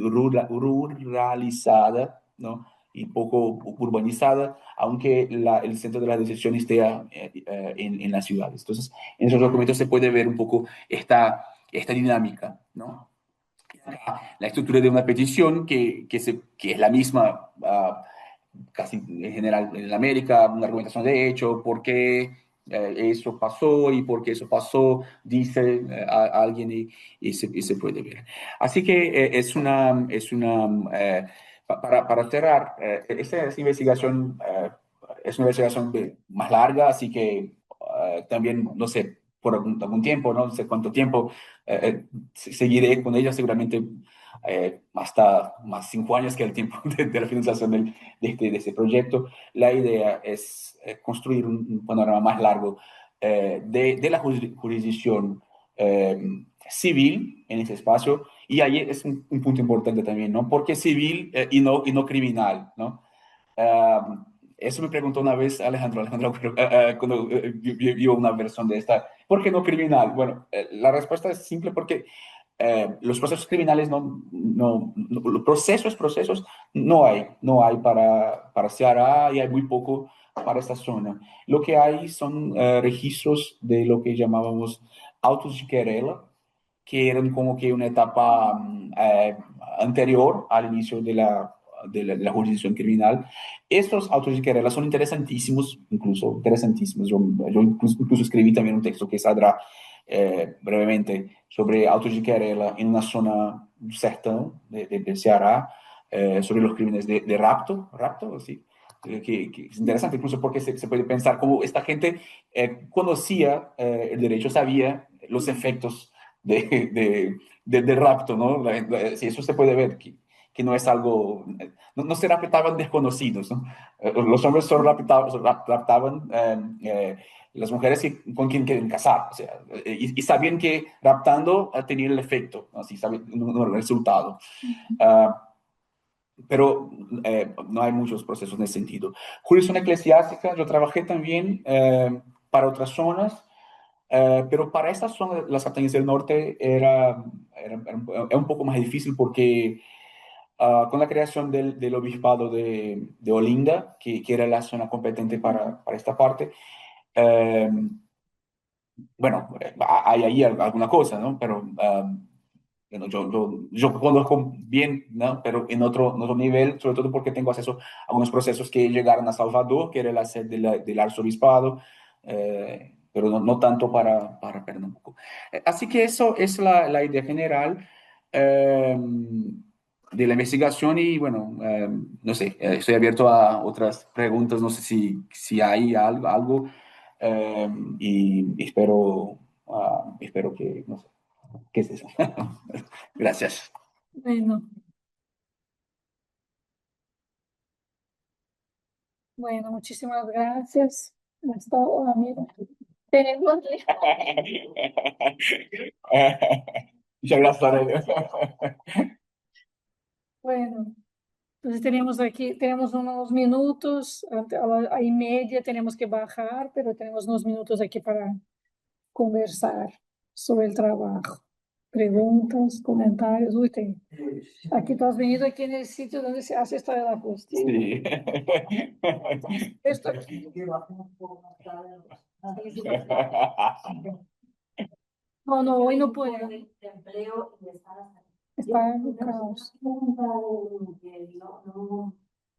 ruralizada, ¿no? Y poco urbanizada, aunque el centro de la decisión esté en las ciudades. Entonces, en esos documentos se puede ver un poco esta dinámica, ¿no? La estructura de una petición que es la misma casi en general en América, una argumentación de hecho, por qué eso pasó y por qué eso pasó, dice alguien y se puede ver. Así que para cerrar, esta investigación es una investigación más larga, así que también, no sé, por algún tiempo, no sé cuánto tiempo, seguiré con ella seguramente hasta más 5 años que el tiempo de la financiación de este proyecto. La idea es construir un panorama más largo de la jurisdicción eh, civil en ese espacio, y ahí es un punto importante también, ¿no? ¿Por qué civil y no criminal, ¿no? Uh, Eso me preguntó una vez Alejandro cuando vio una versión de esta. ¿Por qué no criminal? Bueno, la respuesta es simple porque los procesos criminales los procesos no hay para Ceará, y hay muy poco para esta zona. Lo que hay son registros de lo que llamábamos autos de querela, que eran como que una etapa anterior al inicio de la jurisdicción criminal. Estos autos de querela son interesantísimos, incluso interesantísimos. Yo incluso escribí también un texto que saldrá brevemente sobre autos de querela en una zona sertão de Ceará, sobre los crímenes de rapto, sí, que es interesante incluso porque se puede pensar cómo esta gente conocía el derecho, sabía los efectos de rapto, ¿no? Sí, eso se puede ver, que no es algo, no se raptaban desconocidos, ¿no? Los hombres solo raptaban las mujeres con quien quieren casar, o sea, y sabían que raptando tenía el efecto, ¿no? Así saben el resultado. Uh, pero no hay muchos procesos en ese sentido. Jurisdicción eclesiástica, yo trabajé también para otras zonas, pero para esta zona, las capitanías del norte, era un poco más difícil porque con la creación del obispado de Olinda, que era la zona competente para esta parte, eh, bueno, hay ahí alguna cosa, ¿no? Pero bueno, yo conozco bien, ¿no? Pero en otro nivel, sobre todo porque tengo acceso a unos procesos que llegaron a Salvador, que era la sede del arzobispado, pero no tanto para Pernambuco. Así que eso es la idea general de la investigación, y bueno, no sé, estoy abierto a otras preguntas, no sé si hay algo, y espero que, no sé, ¿qué es eso? Gracias. Bueno, bueno, muchísimas gracias. Hasta ahora, amigo. Tenemos Muchas gracias, Aurelio. Bueno, entonces tenemos unos minutos, a la y media tenemos que bajar, pero tenemos unos minutos aquí para conversar sobre el trabajo. Preguntas, comentarios. Uy, aquí tú has venido aquí en el sitio donde se hace esto de la justicia. Sí. Esto aquí. No, no, hoy no puedo. Está en caos.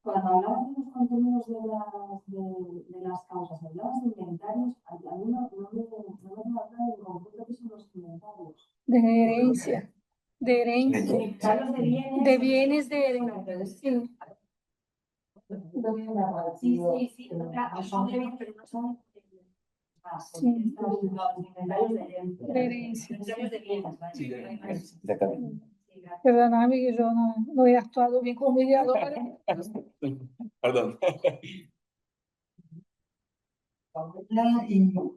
Cuando hablabas de los contenidos de las causas, hablabas de inventarios, a mí no me habla del conjunto que son los inventarios. De herencia. De herencia. Inventarios De bienes de herencia. Sí. Sí, sí, son de bienes, pero no son Sí. los inventarios de herencia. Inventarios de bienes, ¿vale? Sí, exactamente. Perdóname que yo no he actuado bien como mediadora. Perdón. Y yo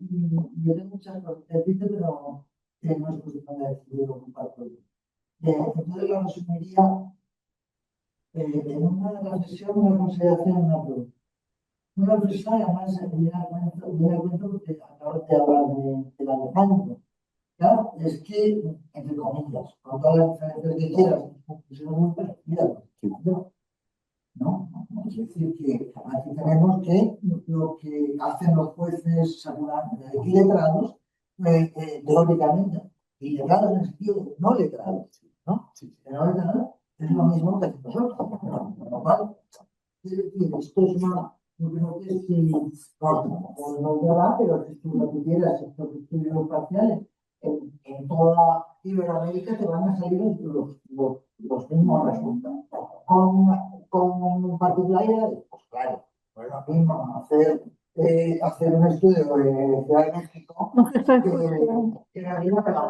tengo muchas cosas que decirte, pero no es cuestión de decidir ocupar todo. Entonces lo resumiría en una reflexión, una consideración, una pregunta. Una reflexión, además, viene a cuento porque acabas de hablar del Alejandro. Claro, es que, entre comillas, con todas las diferencias que quieras, son muy parecidas. ¿No? Es decir, que aquí tenemos que lo que hacen los jueces y letrados, teóricamente, y letrados en el sentido de no letrados, ¿no? De no letrados es lo mismo que hacemos nosotros, ¿no? Con lo cual, es decir, esto es una, yo creo que si, no es verdad, pero si tú lo que quieras, estos estudios parciales, en toda Iberoamérica te van a salir los mismos resultados. Con particularidades, pues claro, no es lo mismo hacer un estudio de Ciudad de México que la vida para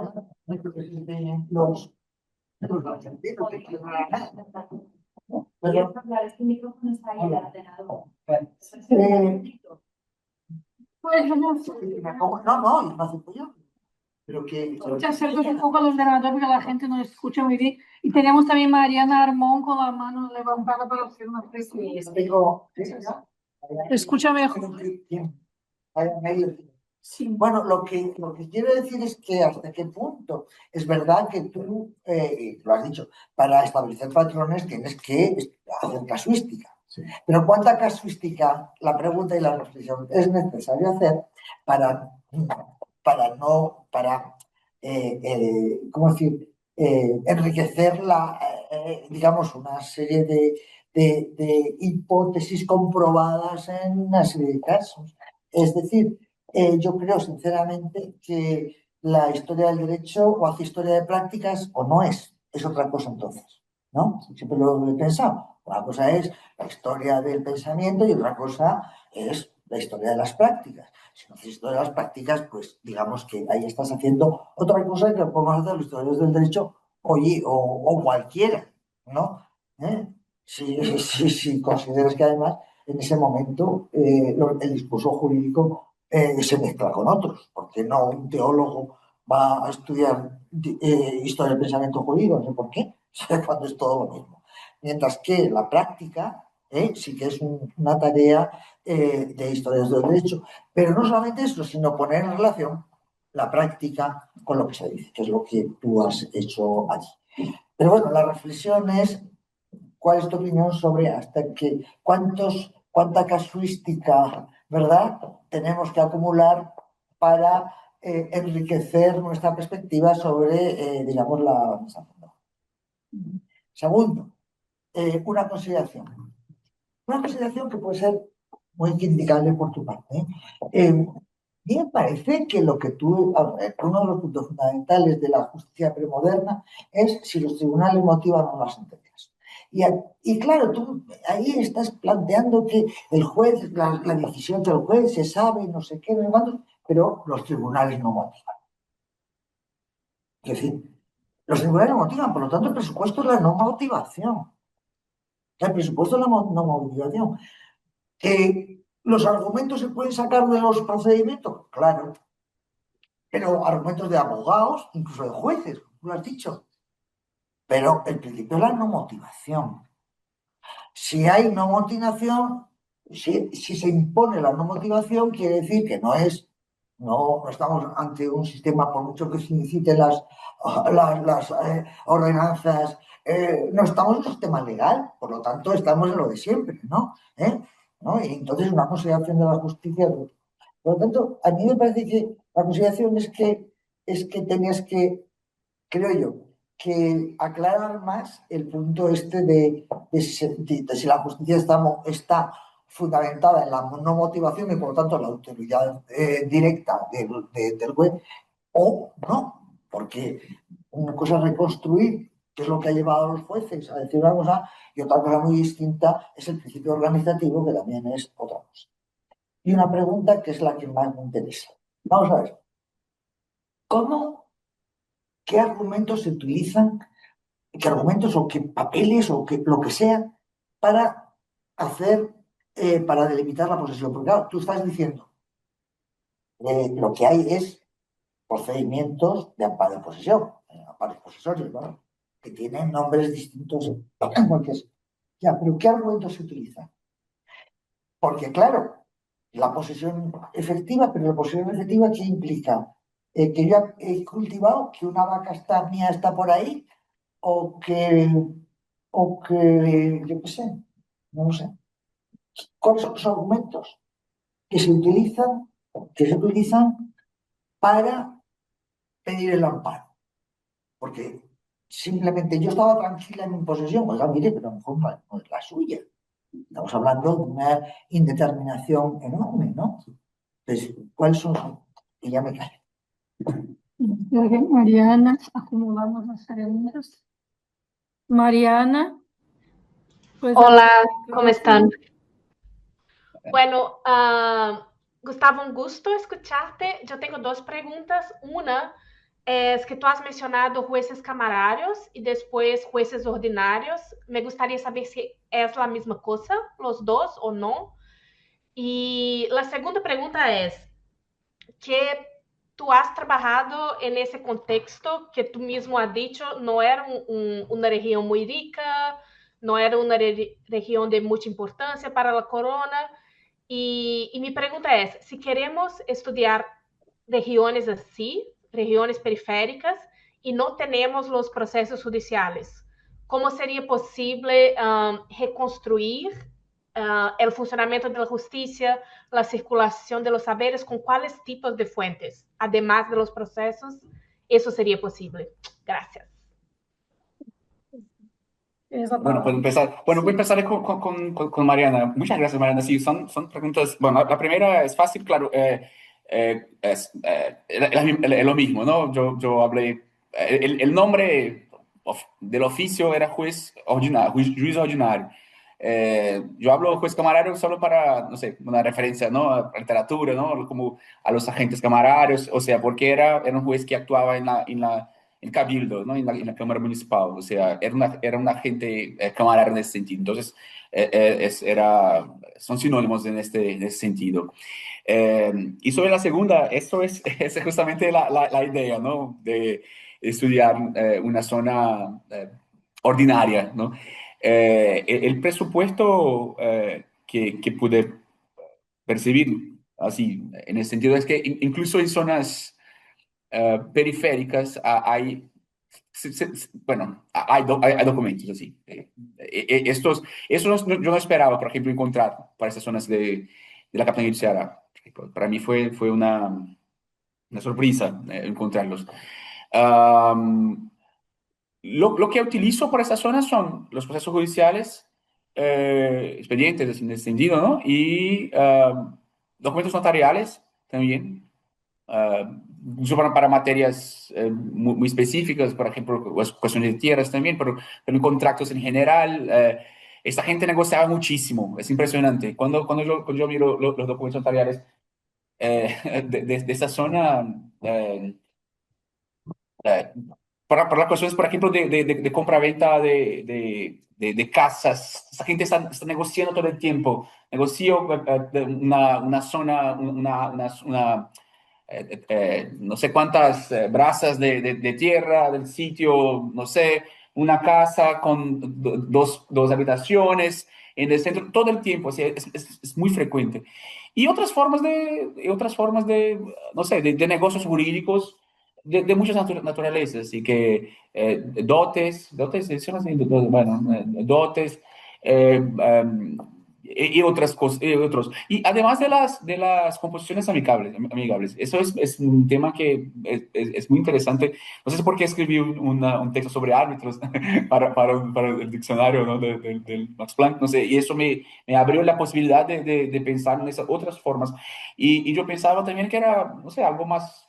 los argentinos que quieren ganar. Pero, este micrófono está ahí en el ordenador. Pues no, no hace pollo. Pero que acercas un poco al ordenador porque la gente no escucha muy bien. Y tenemos también Mariana Armón con la mano levantada para hacer una pregunta. Escucha mejor. Sí. Bueno, lo que quiero decir es que hasta qué punto es verdad que tú, lo has dicho, para establecer patrones tienes que hacer casuística. Sí. Pero ¿cuánta casuística, la pregunta y la reflexión, es necesario hacer para ¿cómo decir? Enriquecer digamos, una serie de hipótesis comprobadas en una serie de casos? Es decir, yo creo sinceramente que la historia del derecho o hace historia de prácticas o no es otra cosa entonces, ¿no? Siempre lo he pensado. Una cosa es la historia del pensamiento y otra cosa es la historia de las prácticas. Si no haces historia de las prácticas, pues digamos que ahí estás haciendo otra cosa que podemos hacer los historiadores del derecho o cualquiera, ¿no? Si consideras que además en ese momento el discurso jurídico se mezcla con otros, porque no un teólogo va a estudiar historia del pensamiento jurídico, no sé por qué, cuando es todo lo mismo. Mientras que la práctica sí que es una tarea de historias del derecho, pero no solamente eso, sino poner en relación la práctica con lo que se dice, que es lo que tú has hecho allí. Pero bueno, la reflexión es, ¿cuál es tu opinión sobre cuánta casuística, ¿verdad?, tenemos que acumular para enriquecer nuestra perspectiva sobre, digamos, la mesa. Segundo, una consideración. Una consideración que puede ser muy criticable por tu parte. Me parece que lo que uno de los puntos fundamentales de la justicia premoderna es si los tribunales motivan o no las sentencias. Y claro, tú ahí estás planteando que el juez, la decisión del juez se sabe, no sé qué, no sé cuánto, pero los tribunales no motivan. Es decir, los tribunales no motivan, por lo tanto el presupuesto es la no motivación. El presupuesto es la no motivación. ¿Los argumentos se pueden sacar de los procedimientos? Claro. Pero argumentos de abogados, incluso de jueces. tú lo has dicho, pero el principio es la no motivación. Si hay no motivación, si se impone la no motivación, quiere decir que no estamos ante un sistema, por mucho que se inciten las ordenanzas, no estamos en un sistema legal, por lo tanto estamos en lo de siempre, ¿no? ¿No? Y entonces una consideración de la justicia. Por lo tanto, a mí me parece que la consideración es que tenías que, creo yo, que aclarar más el punto este de si la justicia está fundamentada en la no motivación y por lo tanto en la autoridad directa del juez o no, porque una cosa es reconstruir, que es lo que ha llevado a los jueces a decir una cosa, y otra cosa muy distinta es el principio organizativo, que también es otra cosa. Y una pregunta que es la que más me interesa. Vamos a ver, ¿qué argumentos se utilizan, qué argumentos o qué papeles o lo que sea para para delimitar la posesión? Porque claro, tú estás diciendo, lo que hay es procedimientos de amparo de posesión, amparos posesorios, ¿no? Que tienen nombres distintos en cualquier sitio. Ya, pero ¿qué argumentos se utilizan? Porque, claro, la posesión efectiva, pero la posesión efectiva, ¿qué implica? Que yo he cultivado, que una vaca mía está por ahí, o que, yo qué sé, no lo sé. ¿Cuáles son los argumentos que se utilizan para pedir el amparo? Porque simplemente yo estaba tranquila en mi posesión, oiga, mire, pero a lo mejor no es la suya. Estamos hablando de una indeterminación enorme, ¿no? Entonces, ¿cuáles son? Y ya me callo. Mariana, acumulamos las preguntas. Mariana, pues Hola, ¿cómo están? micrófono. Bueno, Gustavo, un gusto escucharte. Yo tengo dos preguntas. Una es que tú has mencionado jueces camararios y después jueces ordinarios. Me gustaría saber si es la misma cosa, los dos o no. Y la segunda pregunta es que tú has trabajado en ese contexto que tú mismo has dicho, no era una región muy rica, no era una región de mucha importancia para la corona. Y mi pregunta es, si queremos estudiar regiones así, regiones periféricas, y no tenemos los procesos judiciales, ¿cómo sería posible reconstruir el funcionamiento de la justicia, la circulación de los saberes, con cuáles tipos de fuentes, además de los procesos, eso sería posible? Gracias. Bueno, puedo empezar. Bueno, voy a empezar con Mariana. Muchas gracias, Mariana. Sí, son preguntas. Bueno, la primera es fácil, claro. Es lo mismo, ¿no? Yo hablé. El nombre del oficio era juez ordinario, juez ordinario. Yo hablo juez camarario solo para, no sé, una referencia, ¿no? A literatura, ¿no? Como a los agentes camararios, o sea, porque era un juez que actuaba en Cabildo, ¿no? En la Cámara Municipal, o sea, era un agente camarario en ese sentido. Entonces, son sinónimos en ese sentido. Y sobre la segunda, eso es justamente la idea, ¿no? De estudiar una zona ordinaria, ¿no? El presupuesto que pude percibir, así, en el sentido es que incluso en zonas periféricas bueno, hay documentos así. Yo no esperaba, por ejemplo, encontrar para estas zonas de la capitanía de Ceará. Para mí fue una sorpresa encontrarlos. Lo que utilizo por esas zonas son los procesos judiciales, expedientes en ese sentido, ¿no? Y documentos notariales también, incluso para materias muy específicas, por ejemplo, cuestiones de tierras también, pero también contratos en general. Esta gente negociaba muchísimo, es impresionante. Cuando yo miro los documentos notariales de esa zona, eh, para las cuestiones, por ejemplo, de compra-venta de casas, esa gente está negociando todo el tiempo. Negoció una zona, no sé cuántas brazas de tierra del sitio, no sé, una casa con dos habitaciones en el centro, todo el tiempo, así, es muy frecuente. Y otras formas de no sé, de negocios jurídicos de muchas naturalezas, y que dotes, se llama así, bueno, dotes, y otras cosas, y otros. Y además de las composiciones amigables. Eso es un tema que es muy interesante. No sé por qué escribí un texto sobre árbitros para el diccionario, ¿no? Del Max Planck, no sé, y eso me abrió la posibilidad de pensar en esas otras formas. Y yo pensaba también que era, no sé, algo más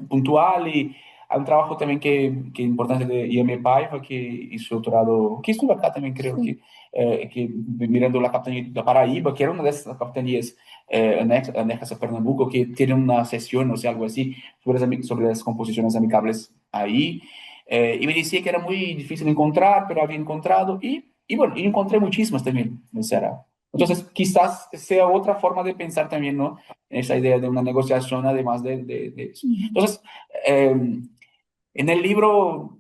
puntual, y hay un trabajo también que importante de IM Paiva, que hizo doctorado, que estuvo acá también, creo Sim. que mirando la capitania da Paraíba, que era una de esas capitanías anejas a Pernambuco, que tiene una sesión, o sea, algo así, sobre las composiciones amigables ahí. Y me decía que era muy difícil encontrar, pero había encontrado, y bueno, y encontré muchísimas también en Ceará. Entonces, quizás sea otra forma de pensar también, ¿no? Esa idea de una negociación, además de eso. Uhum. Entonces, en el libro,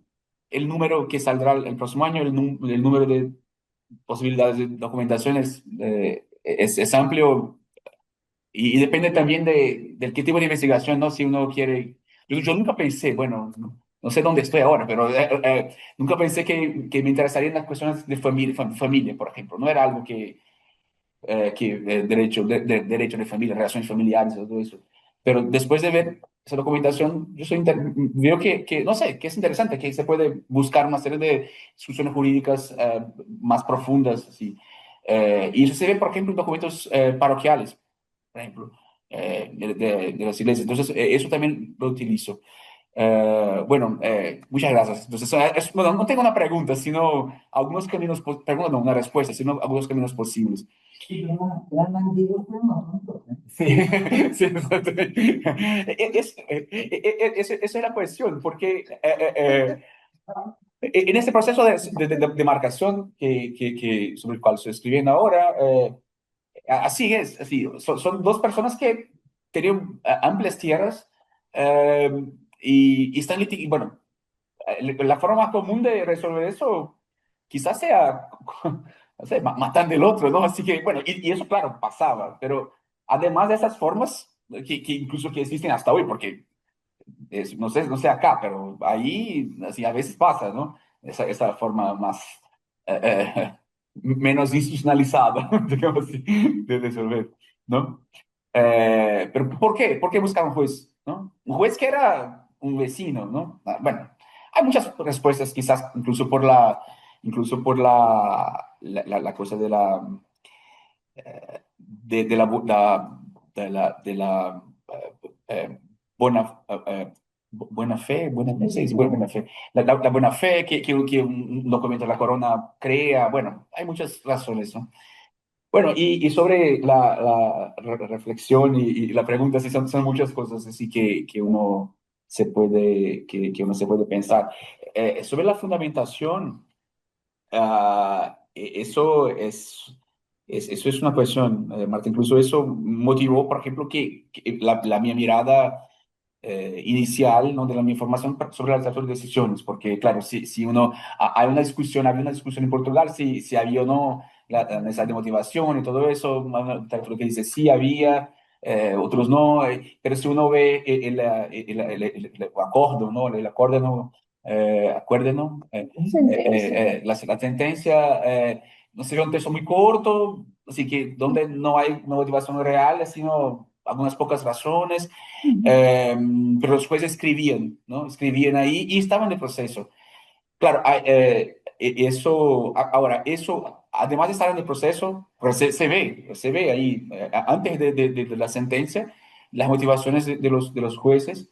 el número que saldrá el próximo año, el número de posibilidades de documentación es amplio, y depende también del qué tipo de investigación, ¿no? Si uno quiere... Yo nunca pensé, bueno, no sé dónde estoy ahora, pero nunca pensé que me interesarían las cuestiones de familia, por ejemplo. No era algo derecho, derecho de familia, relaciones familiares, todo eso. Pero después de ver esa documentación, veo no sé, que es interesante, que se puede buscar una serie de discusiones jurídicas más profundas, así. Y eso se ve, por ejemplo, en documentos parroquiales, por ejemplo, de las iglesias. Entonces, eso también lo utilizo. Bueno, muchas gracias. Entonces, bueno, no tengo una pregunta, sino algunos caminos, pregunta, no, una respuesta, sino algunos caminos posibles. Sí, eran antiguos, pero no tanto, ¿eh? Sí, sí, exactamente. Esa es la cuestión, porque en este proceso de marcación sobre el cual estoy escribiendo ahora, así es, así, son dos personas que tenían amplias tierras, eh, y están y bueno, la forma más común de resolver eso quizás sea, no sé, matando el otro, ¿no? Así que, bueno, y eso, claro, pasaba, pero además de esas formas que incluso que existen hasta hoy, porque no sé acá, pero ahí, así, a veces pasa, ¿no? Esa forma más, menos institucionalizada, digamos así, de resolver, ¿no? Pero ¿por qué? ¿Por qué buscar un juez, ¿no? Un juez que era un vecino, ¿no? Bueno, hay muchas respuestas, quizás incluso por la cosa de la, bu- de la buena, buena fe, no sé si buena fe, la buena fe que un documento de la corona crea, bueno, hay muchas razones, ¿no? Bueno, y sobre la reflexión y la pregunta, sí, son muchas cosas así que uno que uno se puede pensar. Sobre la fundamentación, eso es una cuestión, Marta. Incluso eso motivó, por ejemplo, que la mi mirada inicial, ¿no? De la mi información sobre la toma de decisiones, porque claro, si uno, había una discusión en Portugal si había o no la necesidad de motivación y todo eso. Una literatura que dice sí había, otros no, pero si uno ve el acuerdo, ¿no? El acuerdo, acuerdo, ¿no? Sentença. La sentencia, no sé, un texto muy corto, así que donde no hay una motivación real, sino algunas pocas razones, Uhum. eh, pero los jueces escribían, ¿no? Escribían ahí y estaban en el proceso. Claro, ahora, eso, además de estar en el proceso, pues se ve ahí, antes de la sentencia, las motivaciones de los jueces.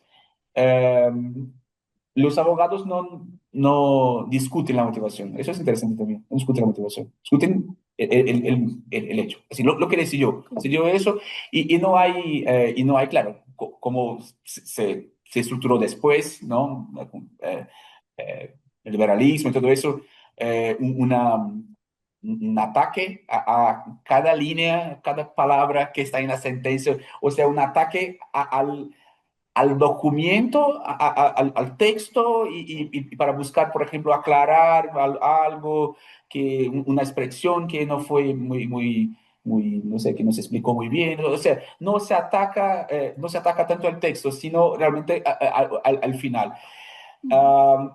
Eh, los abogados no discuten la motivación. Eso es interesante también. No discuten la motivación. Discuten el hecho. Así, lo que decidió eso, y no hay, claro, cómo se estructuró después, ¿no? El liberalismo y todo eso, un ataque a cada línea, cada palabra que está en la sentencia, o sea, un ataque al documento, al texto y para buscar, por ejemplo, aclarar algo, una expresión que no fue muy, no sé, que no se explicó muy bien. O sea, no se ataca tanto al texto, sino realmente al final. Um,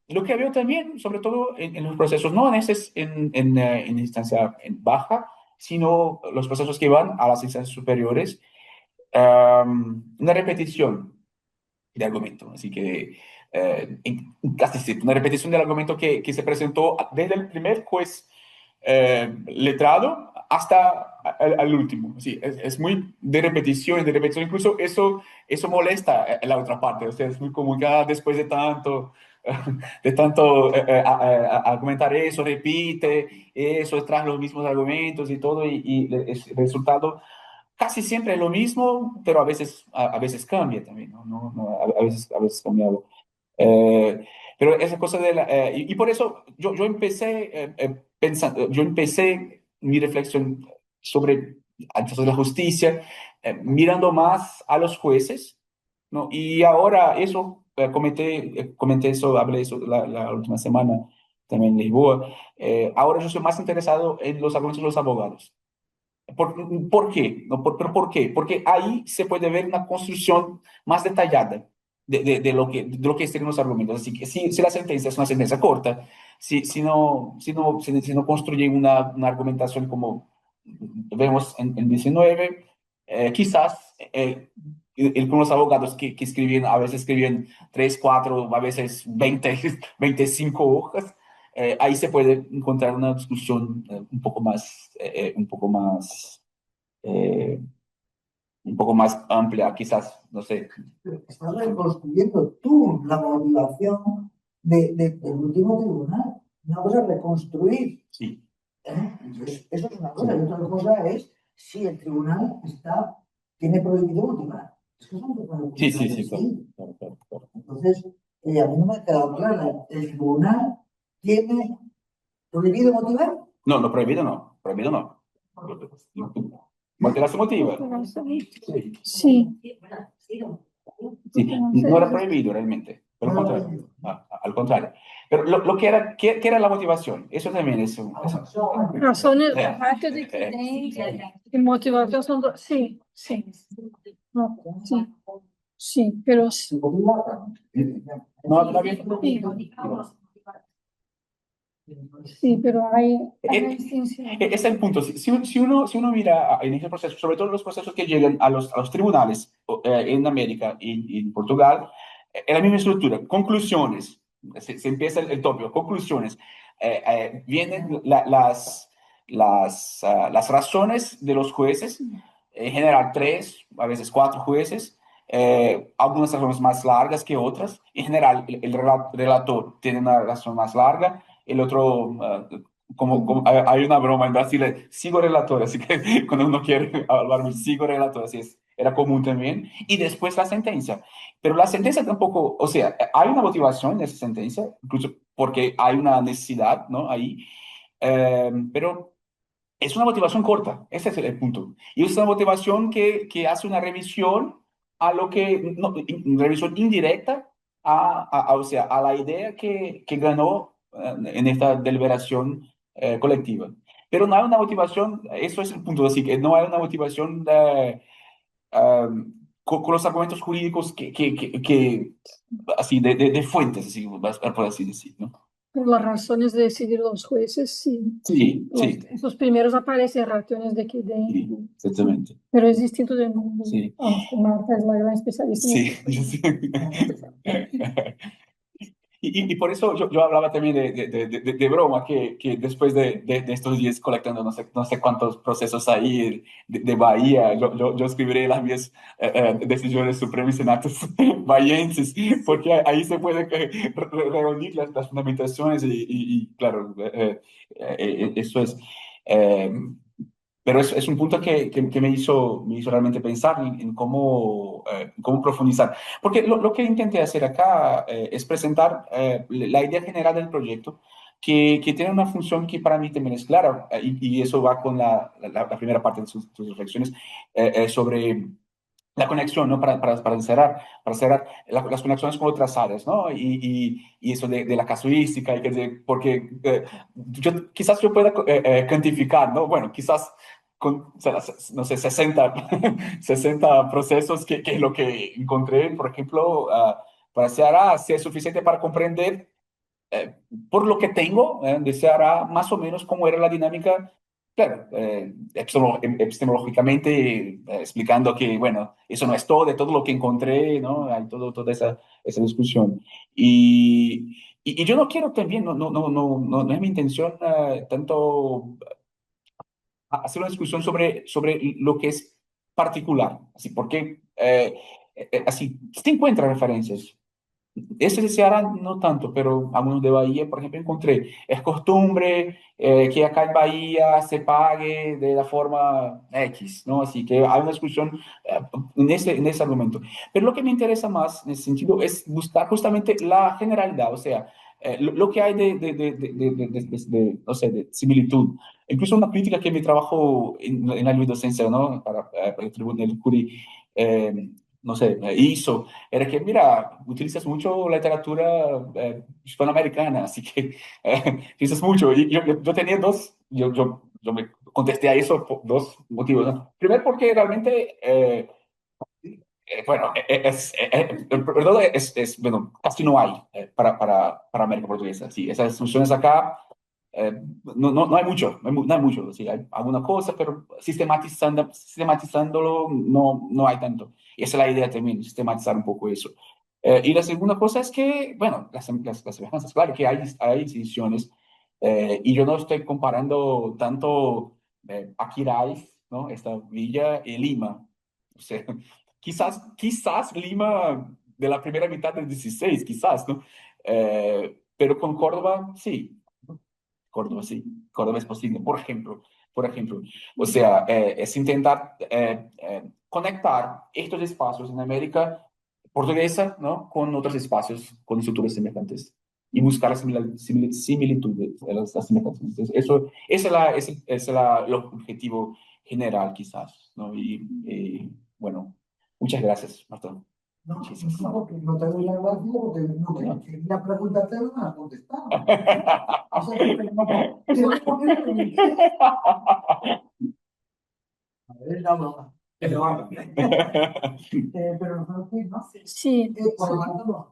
lo que veo también, sobre todo en los procesos, no en instancia baja, sino los procesos que van a las instancias superiores, una repetición de argumento. Así que casi sí, una repetición del argumento que se presentó desde el primer juez letrado hasta al último. Sí, es muy de repetición y de repetición. Incluso eso molesta a la otra parte. O sea, es muy común que después de tanto argumentar eso, repite eso, trae los mismos argumentos y todo, y el resultado casi siempre es lo mismo, pero a veces cambia también, ¿no? A veces cambia algo. Pero esa cosa y por eso yo empecé pensando, yo empecé mi reflexión sobre la justicia, mirando más a los jueces, ¿no? Y ahora eso, comenté eso, hablé de eso la última semana también en Lisboa. Ahora yo soy más interesado en los argumentos de los abogados. ¿Por qué? ¿No? ¿Pero por qué? Porque ahí se puede ver una construcción más detallada de lo que estén los argumentos. Así que si la sentencia es una sentencia corta, si no construye una argumentación como vemos en 19, quizás con los abogados que escriben, a veces escriben 3 4 a veces 20 25 hojas, ahí se puede encontrar una discusión eh, un poco más amplia, quizás, no sé. Estás reconstruyendo tú la motivación del último tribunal. Una cosa es reconstruir. Sí. Entonces, eso es una cosa. Y otra cosa es si el tribunal tiene prohibido motivar. Es que son dos Sí, cosas sí, distintas. claro. Entonces, a mí no me ha quedado claro. ¿El tribunal tiene prohibido motivar? No, no, prohibido no. Prohibido no. Motivación motiva. Sí. Sí, Sí, no era prohibido realmente, por el contrario, al contrario. Pero lo que era, ¿qué era la motivación? Eso también es razones, parte de evidencia y motivación son dos. Sí, sí, no, sí, sí, pero sí. no había. Sí, pero hay una distinción. Ese es el punto. Si uno mira en ese proceso, sobre todo los procesos que llegan a los tribunales en América y en Portugal, es la misma estructura. Conclusiones. Se empieza el tópico. Conclusiones. Vienen las razones de los jueces, en general 3, a veces 4 jueces, algunas razones más largas que otras. En general, el relator tiene una razón más larga, el otro, hay una broma en Brasil, sigo relator, así que cuando uno quiere hablar, sigo relator, así es, era común también. Y después la sentencia. Pero la sentencia tampoco, o sea, hay una motivación en esa sentencia, incluso porque hay una necesidad, ¿no? Ahí, pero es una motivación corta, ese es el punto. Y es una motivación que hace una revisión a lo que, no, revisión indirecta o sea, a la idea que ganó en esta deliberación colectiva. Pero no hay una motivación, eso es el punto, así que no hay una motivación con los argumentos jurídicos así, de fuentes, así, por así decir, ¿no? Por las razones de decidir los jueces, sí. Sí, sí, Esos primeros aparecen razones de que sí, exactamente. pero es distinto de Sí. Marta es la gran especialista. Sí, sí. Y por eso yo hablaba también de broma, que después de estos días colectando no sé cuántos procesos ahí de Bahía, yo escribiré las mías decisiones supremas y senatos bahienses, porque ahí se puede reunir las fundamentaciones claro, eso es. eh, pero es un punto que me hizo realmente pensar en cómo profundizar. Porque lo que intenté hacer acá es presentar la idea general del proyecto, que tiene una función que para mí también es clara, y eso va con la primera parte de sus reflexiones sobre la conexión, ¿no? Para cerrar las conexiones con otras áreas, ¿no? Y eso de la casuística, porque quizás yo pueda cuantificar, ¿no? Bueno, quizás con, o sea, no sé, 60, 60 procesos, que es lo que encontré, por ejemplo, para Ceará, si es suficiente para comprender eh, por lo que tengo, deseará más o menos cómo era la dinámica, claro, epistemológicamente, explicando que, bueno, eso no es todo, de todo lo que encontré, ¿no? Hay toda esa discusión. Y yo no quiero también, no es mi intención tanto hacer una discusión sobre lo que es particular, así, porque así, se encuentran referencias. Ese de Ceará no tanto, pero algunos de Bahía, por ejemplo, encontré. Es costumbre que acá en Bahía se pague de la forma X, ¿no? Así que hay una discusión en ese argumento. Pero lo que me interesa más en ese sentido es buscar justamente la generalidad, o sea, lo que hay no sé, de similitud. Incluso una crítica que mi trabajo en la docencia, ¿no? Para el Tribunal del Curi, eh, no sé, hizo era que, mira, utilizas mucho la literatura hispanoamericana, así que utilizas mucho. Y yo tenía yo me contesté a eso por dos motivos, ¿no? Primero, porque realmente, bueno, perdón, bueno, casi no hay para América Portuguesa. Sí, esas instituciones acá no hay mucho, no hay mucho, sí, hay alguna cosa, pero sistematizándolo no hay tanto. Y esa es la idea también, sistematizar un poco eso. Y la segunda cosa es que, bueno, las semejanzas, claro que hay distinciones, y yo no estoy comparando tanto Aquiraz, ¿no? Esta villa, y Lima. O sea, quizás Lima de la primera mitad del 16, quizás, ¿no? Pero con Córdoba, sí. Córdoba, sí, Córdoba es posible. Por ejemplo, o sea, es intentar conectar estos espacios en América portuguesa, ¿no? Con otros espacios, con estructuras semejantes y buscar las similitudes, las semejanzas. Entonces, ese es el objetivo general, quizás, ¿no? Bueno, muchas gracias, Marta. No, Muchísimas. no, porque no te doy la gracia porque no quería preguntarte, no me has contestado. O sea, que no, te voy a poner a ver, no, no. Pero nosotros sí, ¿no? Sí, Por lo tanto,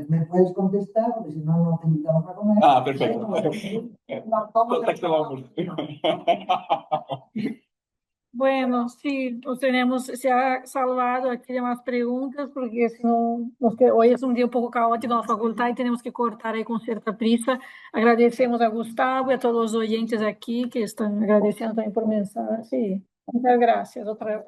me puedes contestar, porque si no, no te invitamos a comer. Perfecto. Contacto, vamos. bueno, sí, se ha salvado aquí de más preguntas, porque si no, hoy es un día un poco caótico en la facultad y tenemos que cortar ahí con cierta prisa. Agradecemos a Gustavo y a todos los oyentes aquí que están agradeciendo también por mensaje. Sí, muchas gracias. Otra vez.